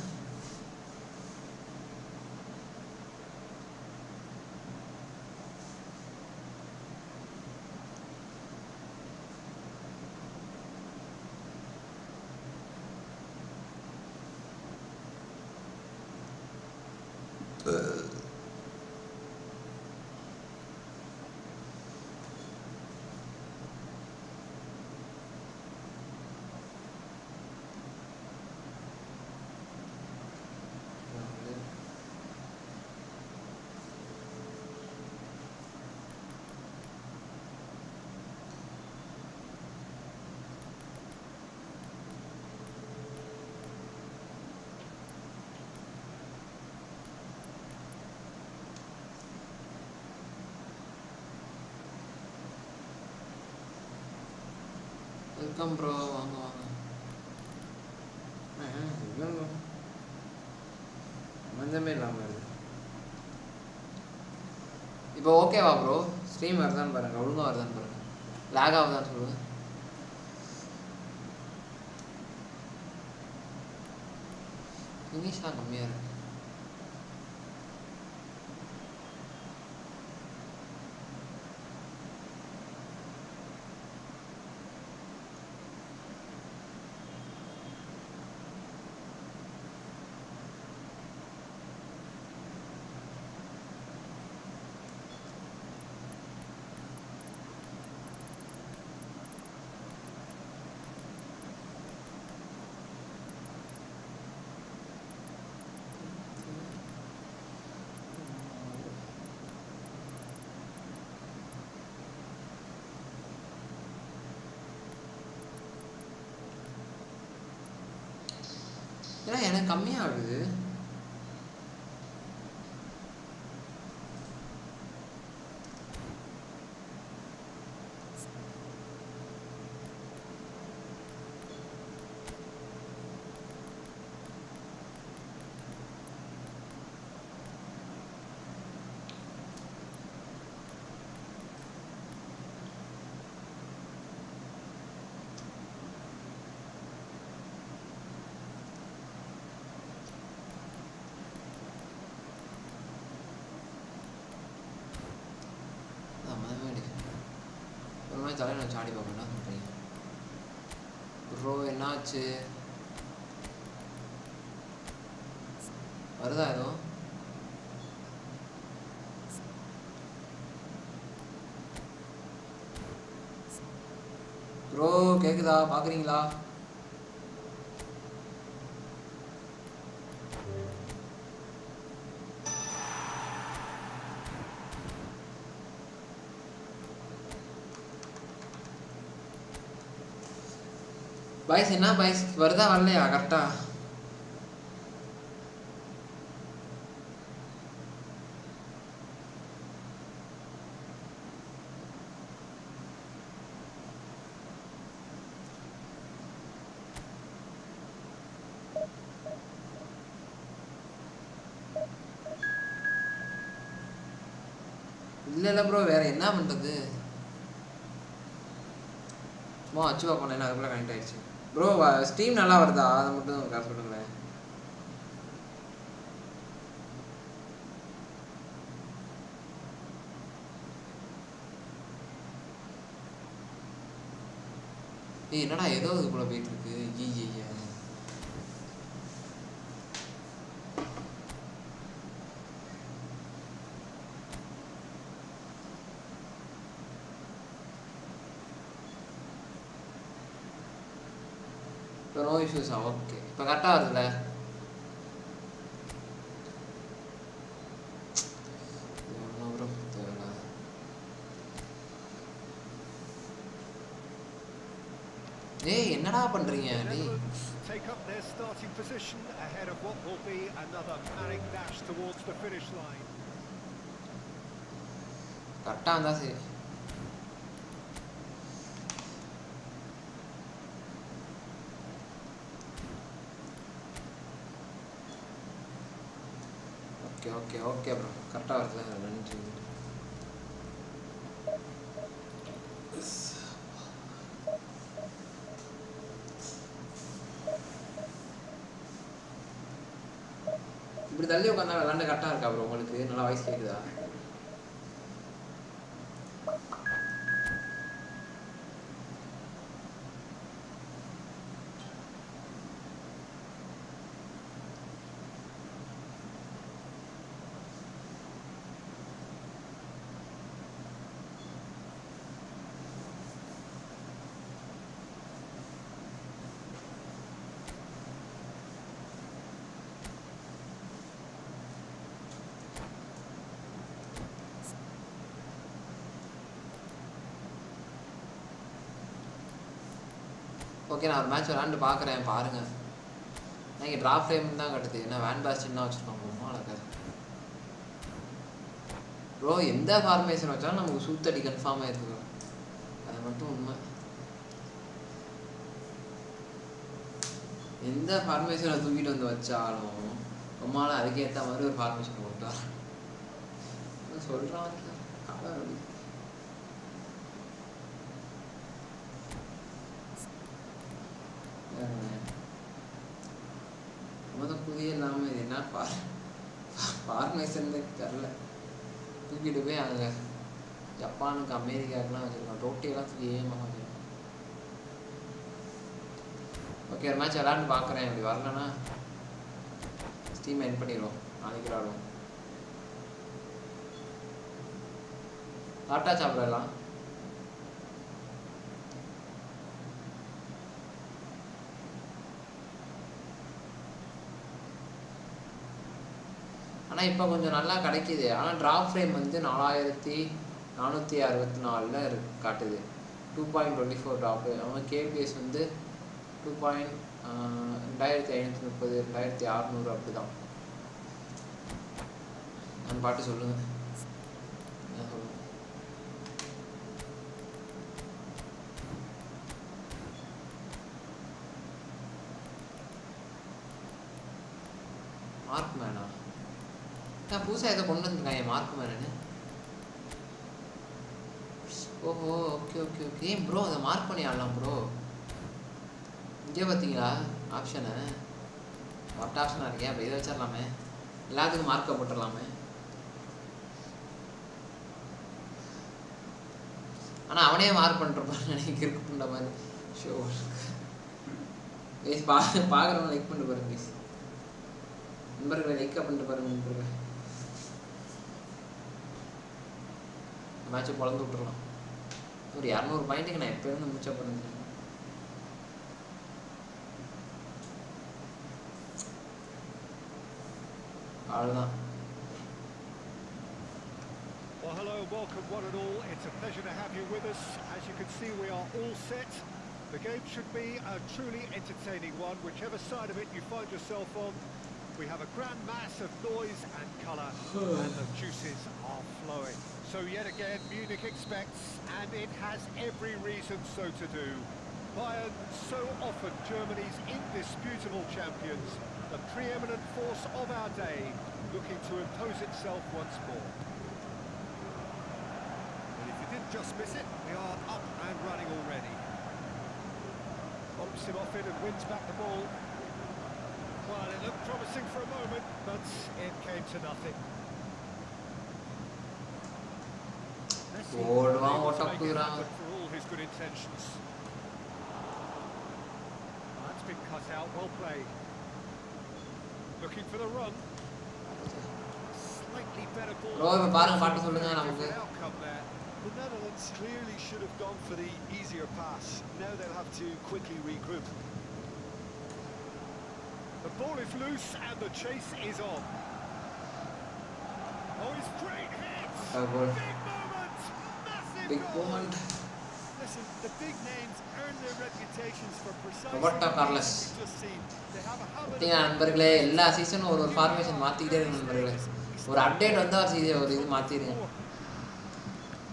[SPEAKER 1] வெல்கம் ப்ரோ, வாங்க வாங்க. இல்லைங்க, மஞ்சமே இல்லாமல் இருக்குது. இப்போ ஓகேவா ப்ரோ? ஸ்ட்ரீம் வருதான்னு பாருங்கள், ஒழுங்காக வருதான்னு பாருங்கள். லேக் ஆகுதான்னு சொல்லுங்கள். இங்கிலீஷ் தான் கம்மியாக இருக்குது. ஏன்னா எனக்கு கம்மியாகுது. தலையில சாடி பார்க்கணும் சொல்றீங்க ப்ரோ. என்னாச்சு? வருதா எதுவும்? ப்ரோ கேக்குதா? பாக்குறீங்களா? பாய்ஸ் என்ன பாய்ஸ் வருதா வரலையா கரெக்டா? இல்ல ப்ரோ வேற என்ன பண்றது? சும்மா வச்சு பார்ப்போம். என்ன அதுக்குள்ள கனெக்ட் ஆயிடுச்சு ப்ரோ. ஸ்ட்ரீம் நல்லா வருதா? அதை மட்டும் காசு சொல்லுங்களேன். என்னடா ஏதோ இதுக்குள்ள போயிட்டு இருக்கு. ஐயா இப்போ நோ இஷ்யூஸா? ஓகே இப்போ கரெக்டாக வருதுல்ல? ஏய் என்னடா பண்றீங்க?
[SPEAKER 2] Take up their starting position ahead of what will be another manic dash towards the finish line.
[SPEAKER 1] கரெக்டாக இருந்தா சரி. ஓகே ஓகே ப்ரோ கரெக்டாக வருது. நன்றி. இப்படி தள்ளி உட்காந்தா விளாண்டு கரெக்டாக இருக்கா ப்ரோ? உங்களுக்கு நல்லா வாய்ஸ் கேட்குதா? ஓகே நான் ஒரு மேட்ச் விளாண்டு பார்க்குறேன் பாருங்கள். நீங்கள் ட்ராப் ஃப்ரேம் தான் கட்டுது. என்ன வேன் பேஸ்டின் தான் வச்சுருக்கோம் போமா அழகாது ப்ரோ. எந்த ஃபார்மேஷன் வச்சாலும் நமக்கு சூத்தடி கன்ஃபார்மாக இருக்குது. அது மட்டும் உண்மை. எந்த ஃபார்மேஷனை தூக்கிட்டு வந்து வச்சாலும் ரொம்பலாம் அதுக்கேற்ற மாதிரி ஒரு ஃபார்மேஷன் கொண்டு வர சொல்கிறான். புதிய இல்லாமல் இது என்ன ஃபார்மேஷன் தெரில. தூக்கிட்டு போய் அங்கே ஜப்பானுக்கு அமெரிக்காவுக்குலாம் வச்சுருக்கோம். டோட்டியெல்லாம் தூக்கி ஏமாக வச்சுருக்கோம். ஓகே ஒரு மேட்ச் விளாண்டு பார்க்குறேன். அப்படி வரலன்னா ஸ்டீம் எண்ட் பண்ணிடுவோம். நாளைக்கு விளாடுவோம். சாப்பிட்டா சாப்பிடலாம். ஆனால் இப்போ கொஞ்சம் நல்லா கிடைக்கிது. ஆனால் ட்ராப் ஃப்ரேம் வந்து 4464 காட்டுது. 2.24 ட்ராப்பு. அவன் கேபிஎஸ் வந்து 2530 2600 அப்படிதான். நான் பாட்டு சொல்லுங்க. என்ன சொல்லுங்க? மார்க் மேனா? நான் புதுசாக ஏதோ கொண்டு வந்துருக்காங்க மார்க் மேனு. ஓஹோ, ஓகே ஓகே ஓகே. ப்ரோ அதை மார்க் பண்ணி ஆடலாம் ப்ரோ. இங்கே பார்த்தீங்களா ஆப்ஷனு? மொட்டை ஆப்ஷனாக இருக்கேன். அப்போ இதை வச்சிடலாமே, எல்லாத்துக்கும் மார்க்கை போட்டுடலாமே. ஆனால் அவனே மார்க் பண்ணிருப்பான்னு நினைக்கிறேன் மாதிரி. ஷோ கைஸ் பார்க்குறவங்க லைக் பண்ணிட்டு பாருங்க கைஸ். நண்பர்களை லைக்காக பண்ணிட்டு பாருங்க நண்பர்கள். மேட்சை பொழந்து விட்டுறலாம். ஒரு 200 பாயிண்ட்டுக்கு நான் எப்போ இருந்து முடிச்சா பண்ணுறேன். அவ்வளோதான்.
[SPEAKER 2] Well, hello, welcome one and all. It's a pleasure to have you with us. As you can see, we are all set. The game should be a truly entertaining one, whichever side of it you find yourself on. We have a grand mass of noise and colour, and the juices are flowing. So yet again, Munich expects, and it has every reason so to do. Bayern, so often Germany's indisputable champions, the preeminent force of our day, looking to impose itself once more. And if you didn't just miss it, we are up and running already. Bumps him off it and wins back the ball. Well, it looked promising for a moment, but it came to nothing.
[SPEAKER 1] Goal, what up to
[SPEAKER 2] for all his good intentions. That's been cut out, well played. Looking for the run. Slightly better ball.
[SPEAKER 3] Outcome there. The Netherlands clearly should have gone for the easier pass. Now they'll have to quickly regroup.
[SPEAKER 2] The ball is loose and the chase is on. Oh, it's great hits! Big moment! Massive
[SPEAKER 1] big
[SPEAKER 2] goal!
[SPEAKER 1] moment.
[SPEAKER 3] Listen, the big names earn their reputations for precisely
[SPEAKER 1] Roberto Carlos.
[SPEAKER 3] just seen. They have a habit
[SPEAKER 1] நண்பர்களே, எல்லா சீசனும் ஒரு formation மாத்திக்கிட்டே இருக்கு நண்பர்களே. ஒரு update வந்தா ஒரு இது மாத்திடுங்க.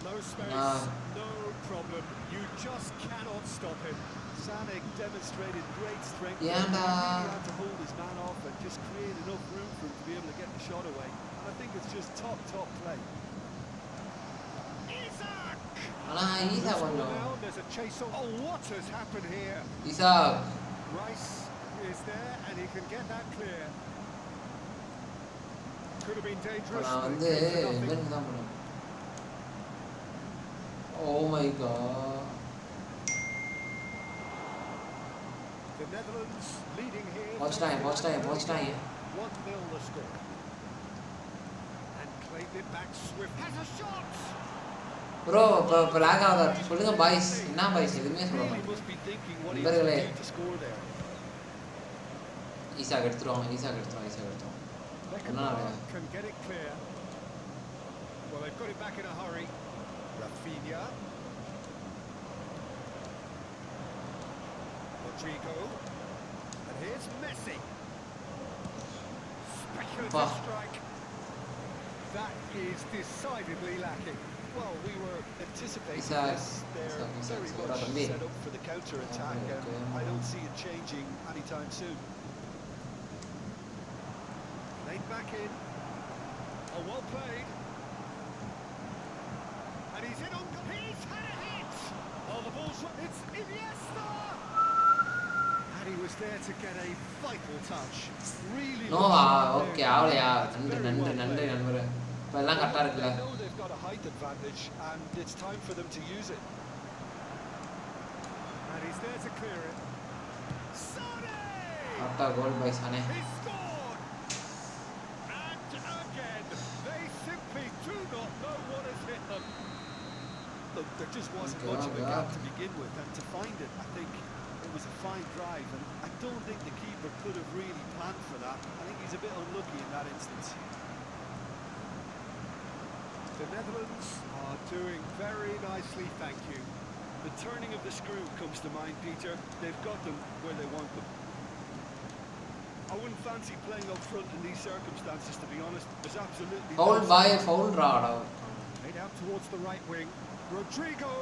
[SPEAKER 2] No space, no problem. You just cannot stop him.
[SPEAKER 3] Sanek demonstrated great strength.
[SPEAKER 1] Yeah,
[SPEAKER 3] he had to hold his man off and just create enough room for him to be able to get the shot away. And I think it's just top play.
[SPEAKER 2] Isaac!
[SPEAKER 1] Isaac
[SPEAKER 2] Now there's a chase on. Oh, what has happened here?
[SPEAKER 1] Isaac.
[SPEAKER 2] Rice is there and he can get that clear. Could have been dangerous.
[SPEAKER 1] Oh my god.
[SPEAKER 2] The Netherlands leading here.
[SPEAKER 1] Watch time.
[SPEAKER 2] 1-0 the score. And claimed it back swift. Has a shot!
[SPEAKER 1] Bro, lag ஆகுதா? சொல்லுங்க boys. என்ன boys எதுமே சொல்ல
[SPEAKER 3] He
[SPEAKER 1] மாட்டீங்க.
[SPEAKER 3] must be thinking what he
[SPEAKER 1] நண்பர்களே,
[SPEAKER 3] has to do to score there.
[SPEAKER 1] ஈஸாக் எடுத்துருவாங்க.
[SPEAKER 2] Beckenbauer can get it clear. Well, they've got it back in a hurry. Rafinha. Rodrigo. And here's Messi. Speculative strike. That is decidedly lacking.
[SPEAKER 3] Well, we were anticipating
[SPEAKER 1] Isaac.
[SPEAKER 3] this. They're very much set up for the counter-attack, and I don't see it changing anytime soon.
[SPEAKER 2] Laid back in. Oh, well played. And he's in on... He's had a hit! Oh, the ball's... It's Iniesta! And he was there to get a vital touch. Really...
[SPEAKER 1] No, okay, ஆவலையா? நன்றி நண்பரே. இப்ப எல்லாம் கரெக்ட்டா இருக்குல?
[SPEAKER 3] They know they've got a height advantage, and it's time for them to use it.
[SPEAKER 2] And he's there to clear it. Sane!
[SPEAKER 1] After goal by Sane.
[SPEAKER 2] He scored! And again, they simply do not know what has hit them.
[SPEAKER 3] Look, there just wasn't much of a gap to begin with, and to find it, I think it was a fine drive, and I don't think the keeper could have really planned for that. I think he's a bit unlucky in that instance.
[SPEAKER 2] The Netherlands are doing very nicely, thank you.
[SPEAKER 3] The turning of the screw comes to mind, Peter. They've got them where they want them. I wouldn't fancy playing up front in these circumstances, to be honest. There's absolutely
[SPEAKER 1] foul
[SPEAKER 3] no
[SPEAKER 1] by foul rod.
[SPEAKER 2] Made out towards the right wing. Rodrigo.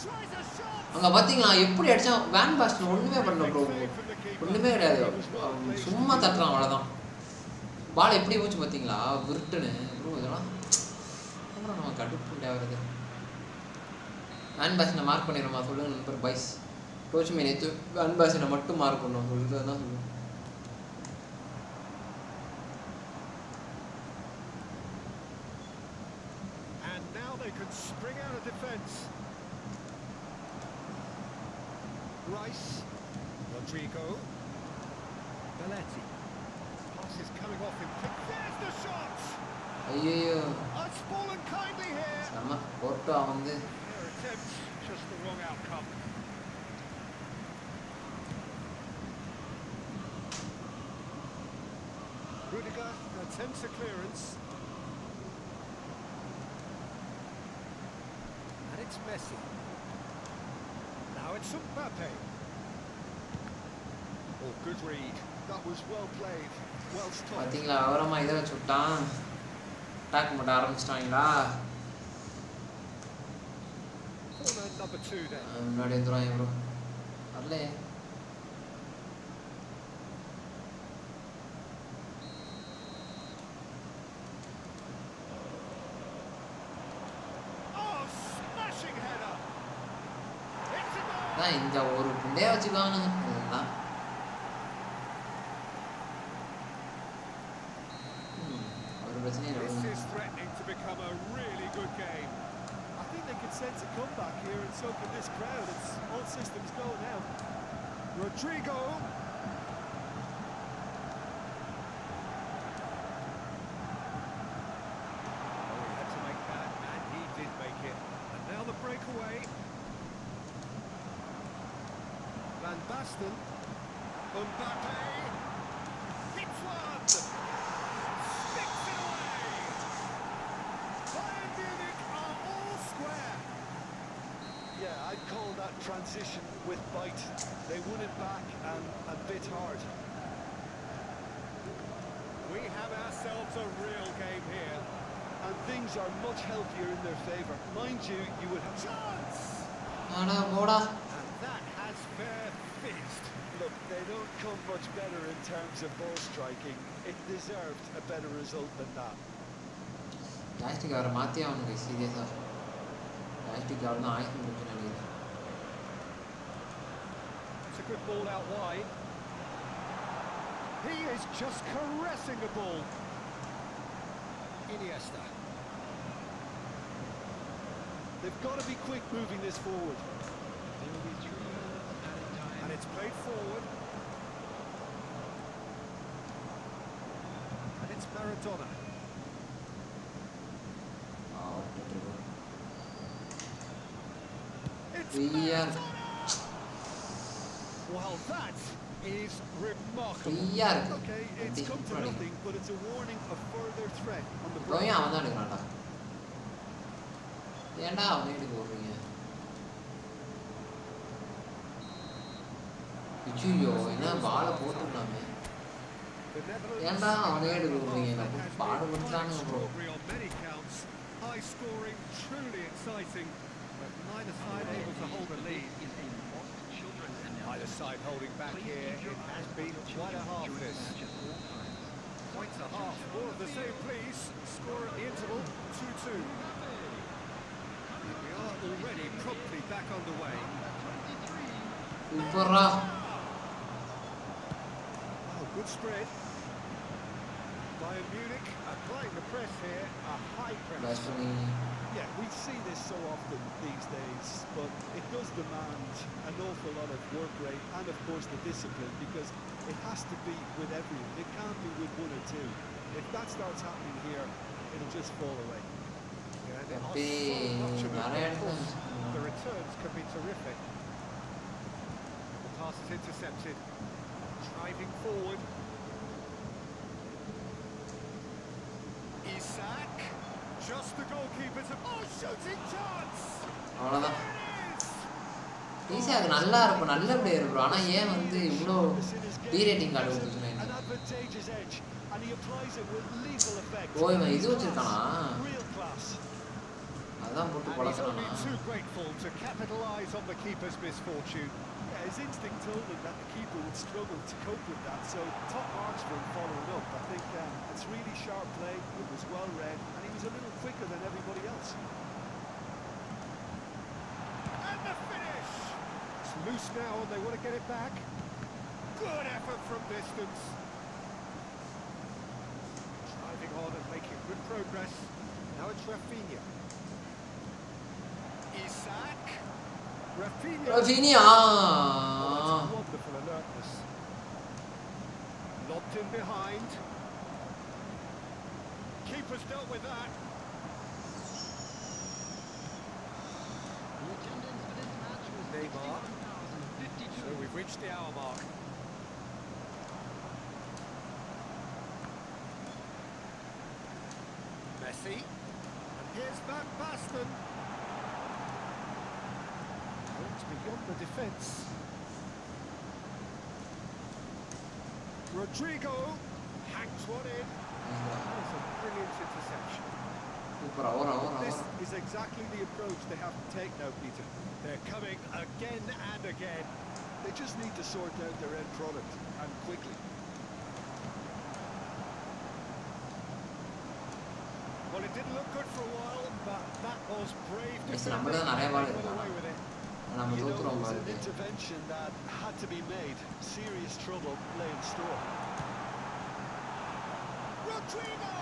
[SPEAKER 2] Tries a shot.
[SPEAKER 1] அங்க பாத்தீங்களா எப்படி அடிச்சா van pastor ஒண்ணுமே பண்ணல bro. ஒண்ணுமே கிடையாது. சும்மா தட்டறான் அவ்வளவுதான். பால் எப்படி போச்சு பாத்தீங்களா? விருட்டுன்னு ப்ரோ இதெல்லாம் அப்புறம் நம்ம கடுப்புண்டா வருது. வேன் பாஸ்டர் மார்க் பண்ணிரோமா சொல்லுங்க நண்பர் பாய்ஸ். கோச் மே நேத்து வேன் பாஸ்டர் மட்டும் மார்க் பண்ணோம் சொல்றதுதான் சொல்லுங்க.
[SPEAKER 2] And now they can spring out of defense. Rice, Rodrigo, Belletti. Pass is coming off in quick. There's the shot.
[SPEAKER 1] ஐயோ
[SPEAKER 2] It's fallen kindly here.
[SPEAKER 1] நம்ம photo வந்து
[SPEAKER 2] Their attempt, just the wrong outcome. Rudiger attempts a clearance. And it's Messi. Now it's Mbappe. Oh, good read.
[SPEAKER 3] That was well played, well stopped.
[SPEAKER 1] பாத்தீங்களா அவரமா இத வச்சுட்டான். Attack பண்ண ஆரம்பிச்சிட்டாங்களா?
[SPEAKER 2] Corner number 2 then.
[SPEAKER 1] முன்னாடி வந்துறாங்க bro. வரல.
[SPEAKER 2] Oh, smashing header. It's a goal.
[SPEAKER 1] நான் இந்த ஒரு புண்டைய வச்சுக்கானுங்க. அதுதான். ஒரு பிரச்சனை இல்ல.
[SPEAKER 2] This is threatening to become a really good game.
[SPEAKER 3] I think they could sense a comeback here, and so can this crowd. It's all systems go now.
[SPEAKER 2] Rodrigo. Oh, he had to make that, and he did make it. And now the breakaway. Van Basten. Mbappe. Hits one. Sticks it away. Bayern Munich are all square.
[SPEAKER 3] Yeah, I'd call that transition with bite. They won it back and a bit hard.
[SPEAKER 2] We have ourselves a real game here.
[SPEAKER 3] And things are much healthier in their favour. Mind you, you would have...
[SPEAKER 2] Chance!
[SPEAKER 1] ஆனா போடா.
[SPEAKER 2] And that has fair fizzed.
[SPEAKER 3] Look, they don't come much better in terms of ball striking. It deserved a better result than that.
[SPEAKER 1] Joystick அவரை மாற்றி அவனுக்கு சீரியஸாக joystick அவர் தான் ஆயிரத்தி முடிச்சு நினைக்கிறேன்.
[SPEAKER 2] It's a good ball out wide. He is just caressing the ball. Iniesta.
[SPEAKER 3] They've got to be quick moving this forward.
[SPEAKER 4] There will be 3 minutes added time.
[SPEAKER 2] And it's played forward. And it's Maradona. It's Maradona! Well, that is remarkable.
[SPEAKER 1] ஃப்ரீயாக இருக்கு.
[SPEAKER 3] Okay, it's come to nothing, but it's a warning of further threat on the
[SPEAKER 1] இப்போயும்
[SPEAKER 3] break.
[SPEAKER 1] அவன் தான் எடுக்கிறான்டா. ஏன்டா அவனை எடுக்க விடுறீங்க? ஐயோ என்ன பாலை போட்டுடலாமே.
[SPEAKER 2] The Netherlands
[SPEAKER 1] ஏன்டா அவனே எடுக்க விடுறீங்க?
[SPEAKER 2] has
[SPEAKER 1] நம்ம
[SPEAKER 2] been
[SPEAKER 1] பாடு
[SPEAKER 2] quite
[SPEAKER 1] கொடுத்துட்டானுங்க bro.
[SPEAKER 2] extraordinary on many counts. High scoring, truly exciting, but neither side able to hold a lead.
[SPEAKER 4] Is a lost children's
[SPEAKER 2] Either side holding back
[SPEAKER 4] Please
[SPEAKER 2] here.
[SPEAKER 4] keep your
[SPEAKER 2] It has
[SPEAKER 4] eyes on
[SPEAKER 2] been
[SPEAKER 4] your
[SPEAKER 2] quite a
[SPEAKER 4] children
[SPEAKER 2] half
[SPEAKER 4] during
[SPEAKER 2] this.
[SPEAKER 4] the match at all times.
[SPEAKER 2] Points a half. More of the same, please. Score at the interval, 2-2. We are already promptly back underway.
[SPEAKER 1] சூப்பர்ரா.
[SPEAKER 2] Oh, good spread. Bayern Munich applying the press here. A high press.
[SPEAKER 1] பேஸ் பண்ணி
[SPEAKER 3] Yeah, we see this so often these days, but it does demand an awful lot of work rate and, of course, the discipline, because it has to be with everyone. It can't be with one or two. If that starts happening here, it'll just fall away.
[SPEAKER 2] Yeah, there are
[SPEAKER 1] Pepe,
[SPEAKER 2] so much of it,
[SPEAKER 1] நிறைய
[SPEAKER 2] of course.
[SPEAKER 1] இடத்துல
[SPEAKER 2] The returns can be terrific. The pass is intercepted. Driving forward. Isak Just the goalkeeper to shooting chance.
[SPEAKER 1] அவ்வளவுதான். ஈஸியாக நல்லா இருக்கும், நல்ல player bro. ஆனால் ஏன் வந்து இவ்வளோ ரேட்டிங் கார்டு கொடுத்துருக்கேன்? ஓ இவன் இது வச்சிருக்கானா? அதான் போட்டு பழக்கிறானா?
[SPEAKER 2] His instinct told him that the keeper would struggle to cope with that, so top marks for him following up. I think it's really sharp play, it was well read, and he was a little quicker than everybody else. And the finish! It's loose now and they want to get it back. Good effort from distance. Driving on and making good progress. Now it's Rafinha. Isak. Rafinha. Wonderful alertness. Lobbed in behind. Keeper's dealt with that.
[SPEAKER 4] The attendance for this match was
[SPEAKER 2] Neymar.
[SPEAKER 4] 61,052.
[SPEAKER 2] So we've reached the hour mark. Messi. And here's Van Basten. It's beyond the defence. Rodrigo hangs one in. That is a brilliant interception. This is exactly the approach they have to take now, Peter. They're coming again and again.
[SPEAKER 3] They just need to sort out their end product, and quickly.
[SPEAKER 2] Well, it didn't look good for a while, but that was brave
[SPEAKER 1] Yes,
[SPEAKER 2] defending.
[SPEAKER 1] number
[SPEAKER 2] They got away with it.
[SPEAKER 3] You know, it was an intervention that had to be made. Serious trouble lay in store.
[SPEAKER 2] Rodrigo!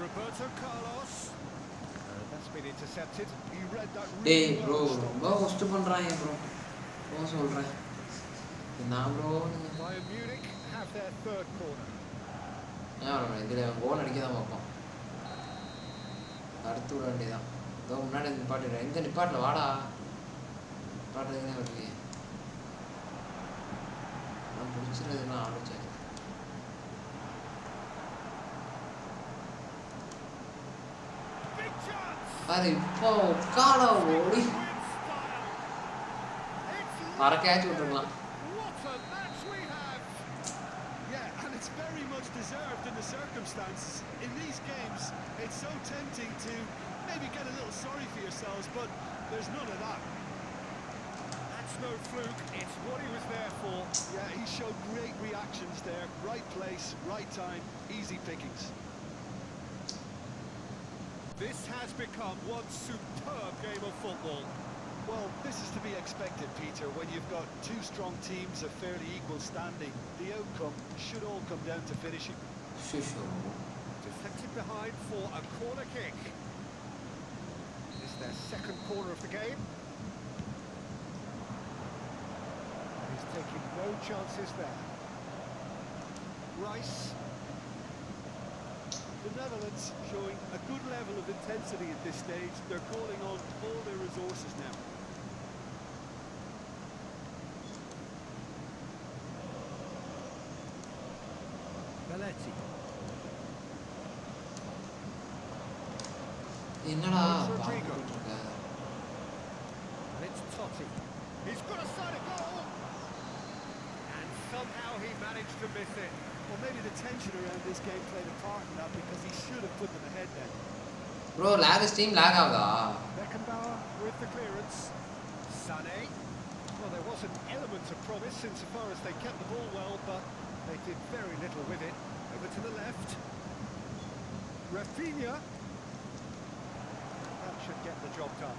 [SPEAKER 2] Roberto Carlos. That's been intercepted. He read that really
[SPEAKER 1] டேய்
[SPEAKER 2] well.
[SPEAKER 1] Bro ரொம்ப host பண்றாங்க bro. நான் சொல்றேன். நான் bro
[SPEAKER 2] Bayern Munich have their third corner.
[SPEAKER 1] இதுல கோல் அடிக்க தான் பார்ப்போம். அடுத்து விட வேண்டியதான். இதோ முன்னாடி நிப்பாட்டிடுறேன். எங்க நிப்பாட்டில் வாடா. நிப்பாட்டுறதுனே வரலையே. நான் பிடிச்சிருந்ததுலாம் ஆலோசனை.
[SPEAKER 2] Big chance!
[SPEAKER 1] பாரு இப்போ காலா ஓடி அரை catch விட்டுருக்கலாம்.
[SPEAKER 2] What a match we have!
[SPEAKER 3] Yeah, and it's very much deserved in the circumstances. In these games, it's so tempting to maybe get a little sorry for yourselves, but there's none of that.
[SPEAKER 2] That's no fluke, it's what he was there for.
[SPEAKER 3] Yeah, he showed great reactions there. Right place, right time, easy pickings.
[SPEAKER 2] This has become one superb game of football.
[SPEAKER 3] Well, this is to be expected, Peter. When you've got two strong teams of fairly equal standing, the outcome should all come down to finishing.
[SPEAKER 2] Deflected behind for a corner kick. It's their second corner of the game. He's taking no chances there. Rice. The Netherlands showing a good level of intensity at this stage. They're calling on all their resources now. Belletti.
[SPEAKER 1] என்னடா
[SPEAKER 2] Rodrigo.
[SPEAKER 1] பாத்துட்டு
[SPEAKER 2] And it's Totti. He's got a side of goal. And somehow he managed to miss it.
[SPEAKER 3] Well, maybe the tension around this game played a part in that, because he should have put them ahead then.
[SPEAKER 1] Bro lag stream lag ஆகுதா?
[SPEAKER 2] Beckenbauer with the clearance. Sané. Well, there was an element of promise insofar as they kept the ball well, but they did very little with it. Over to the left. Rafinha. That should get the job done.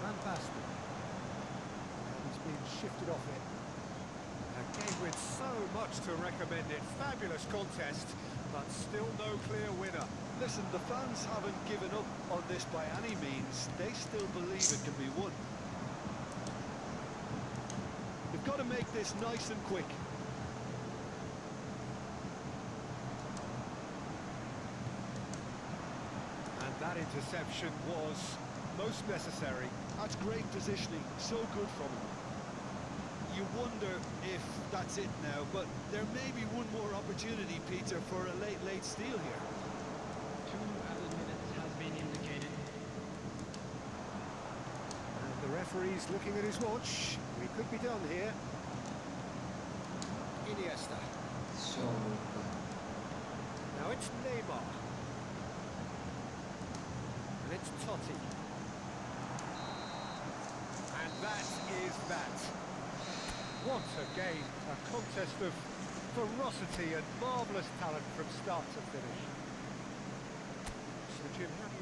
[SPEAKER 2] Van Basten. He's being shifted off it. A game with so much to recommend it. Fabulous contest, but still no clear winner.
[SPEAKER 3] Listen, the fans haven't given up on this by any means. They still believe it can be won. They've got to make this nice and quick.
[SPEAKER 2] And that interception was most necessary.
[SPEAKER 3] That's great positioning. So good from him. you wonder if that's it now, but there may be one more opportunity, Peter, for a late steal here.
[SPEAKER 4] 2 added minutes has been indicated.
[SPEAKER 2] And the referee's looking at his watch. We could be done here. Iniesta.
[SPEAKER 1] So,
[SPEAKER 2] Now it's Neymar. And it's Totti. And that is that. What a game. A contest of ferocity and marvellous talent from start to finish. So Jim, how do you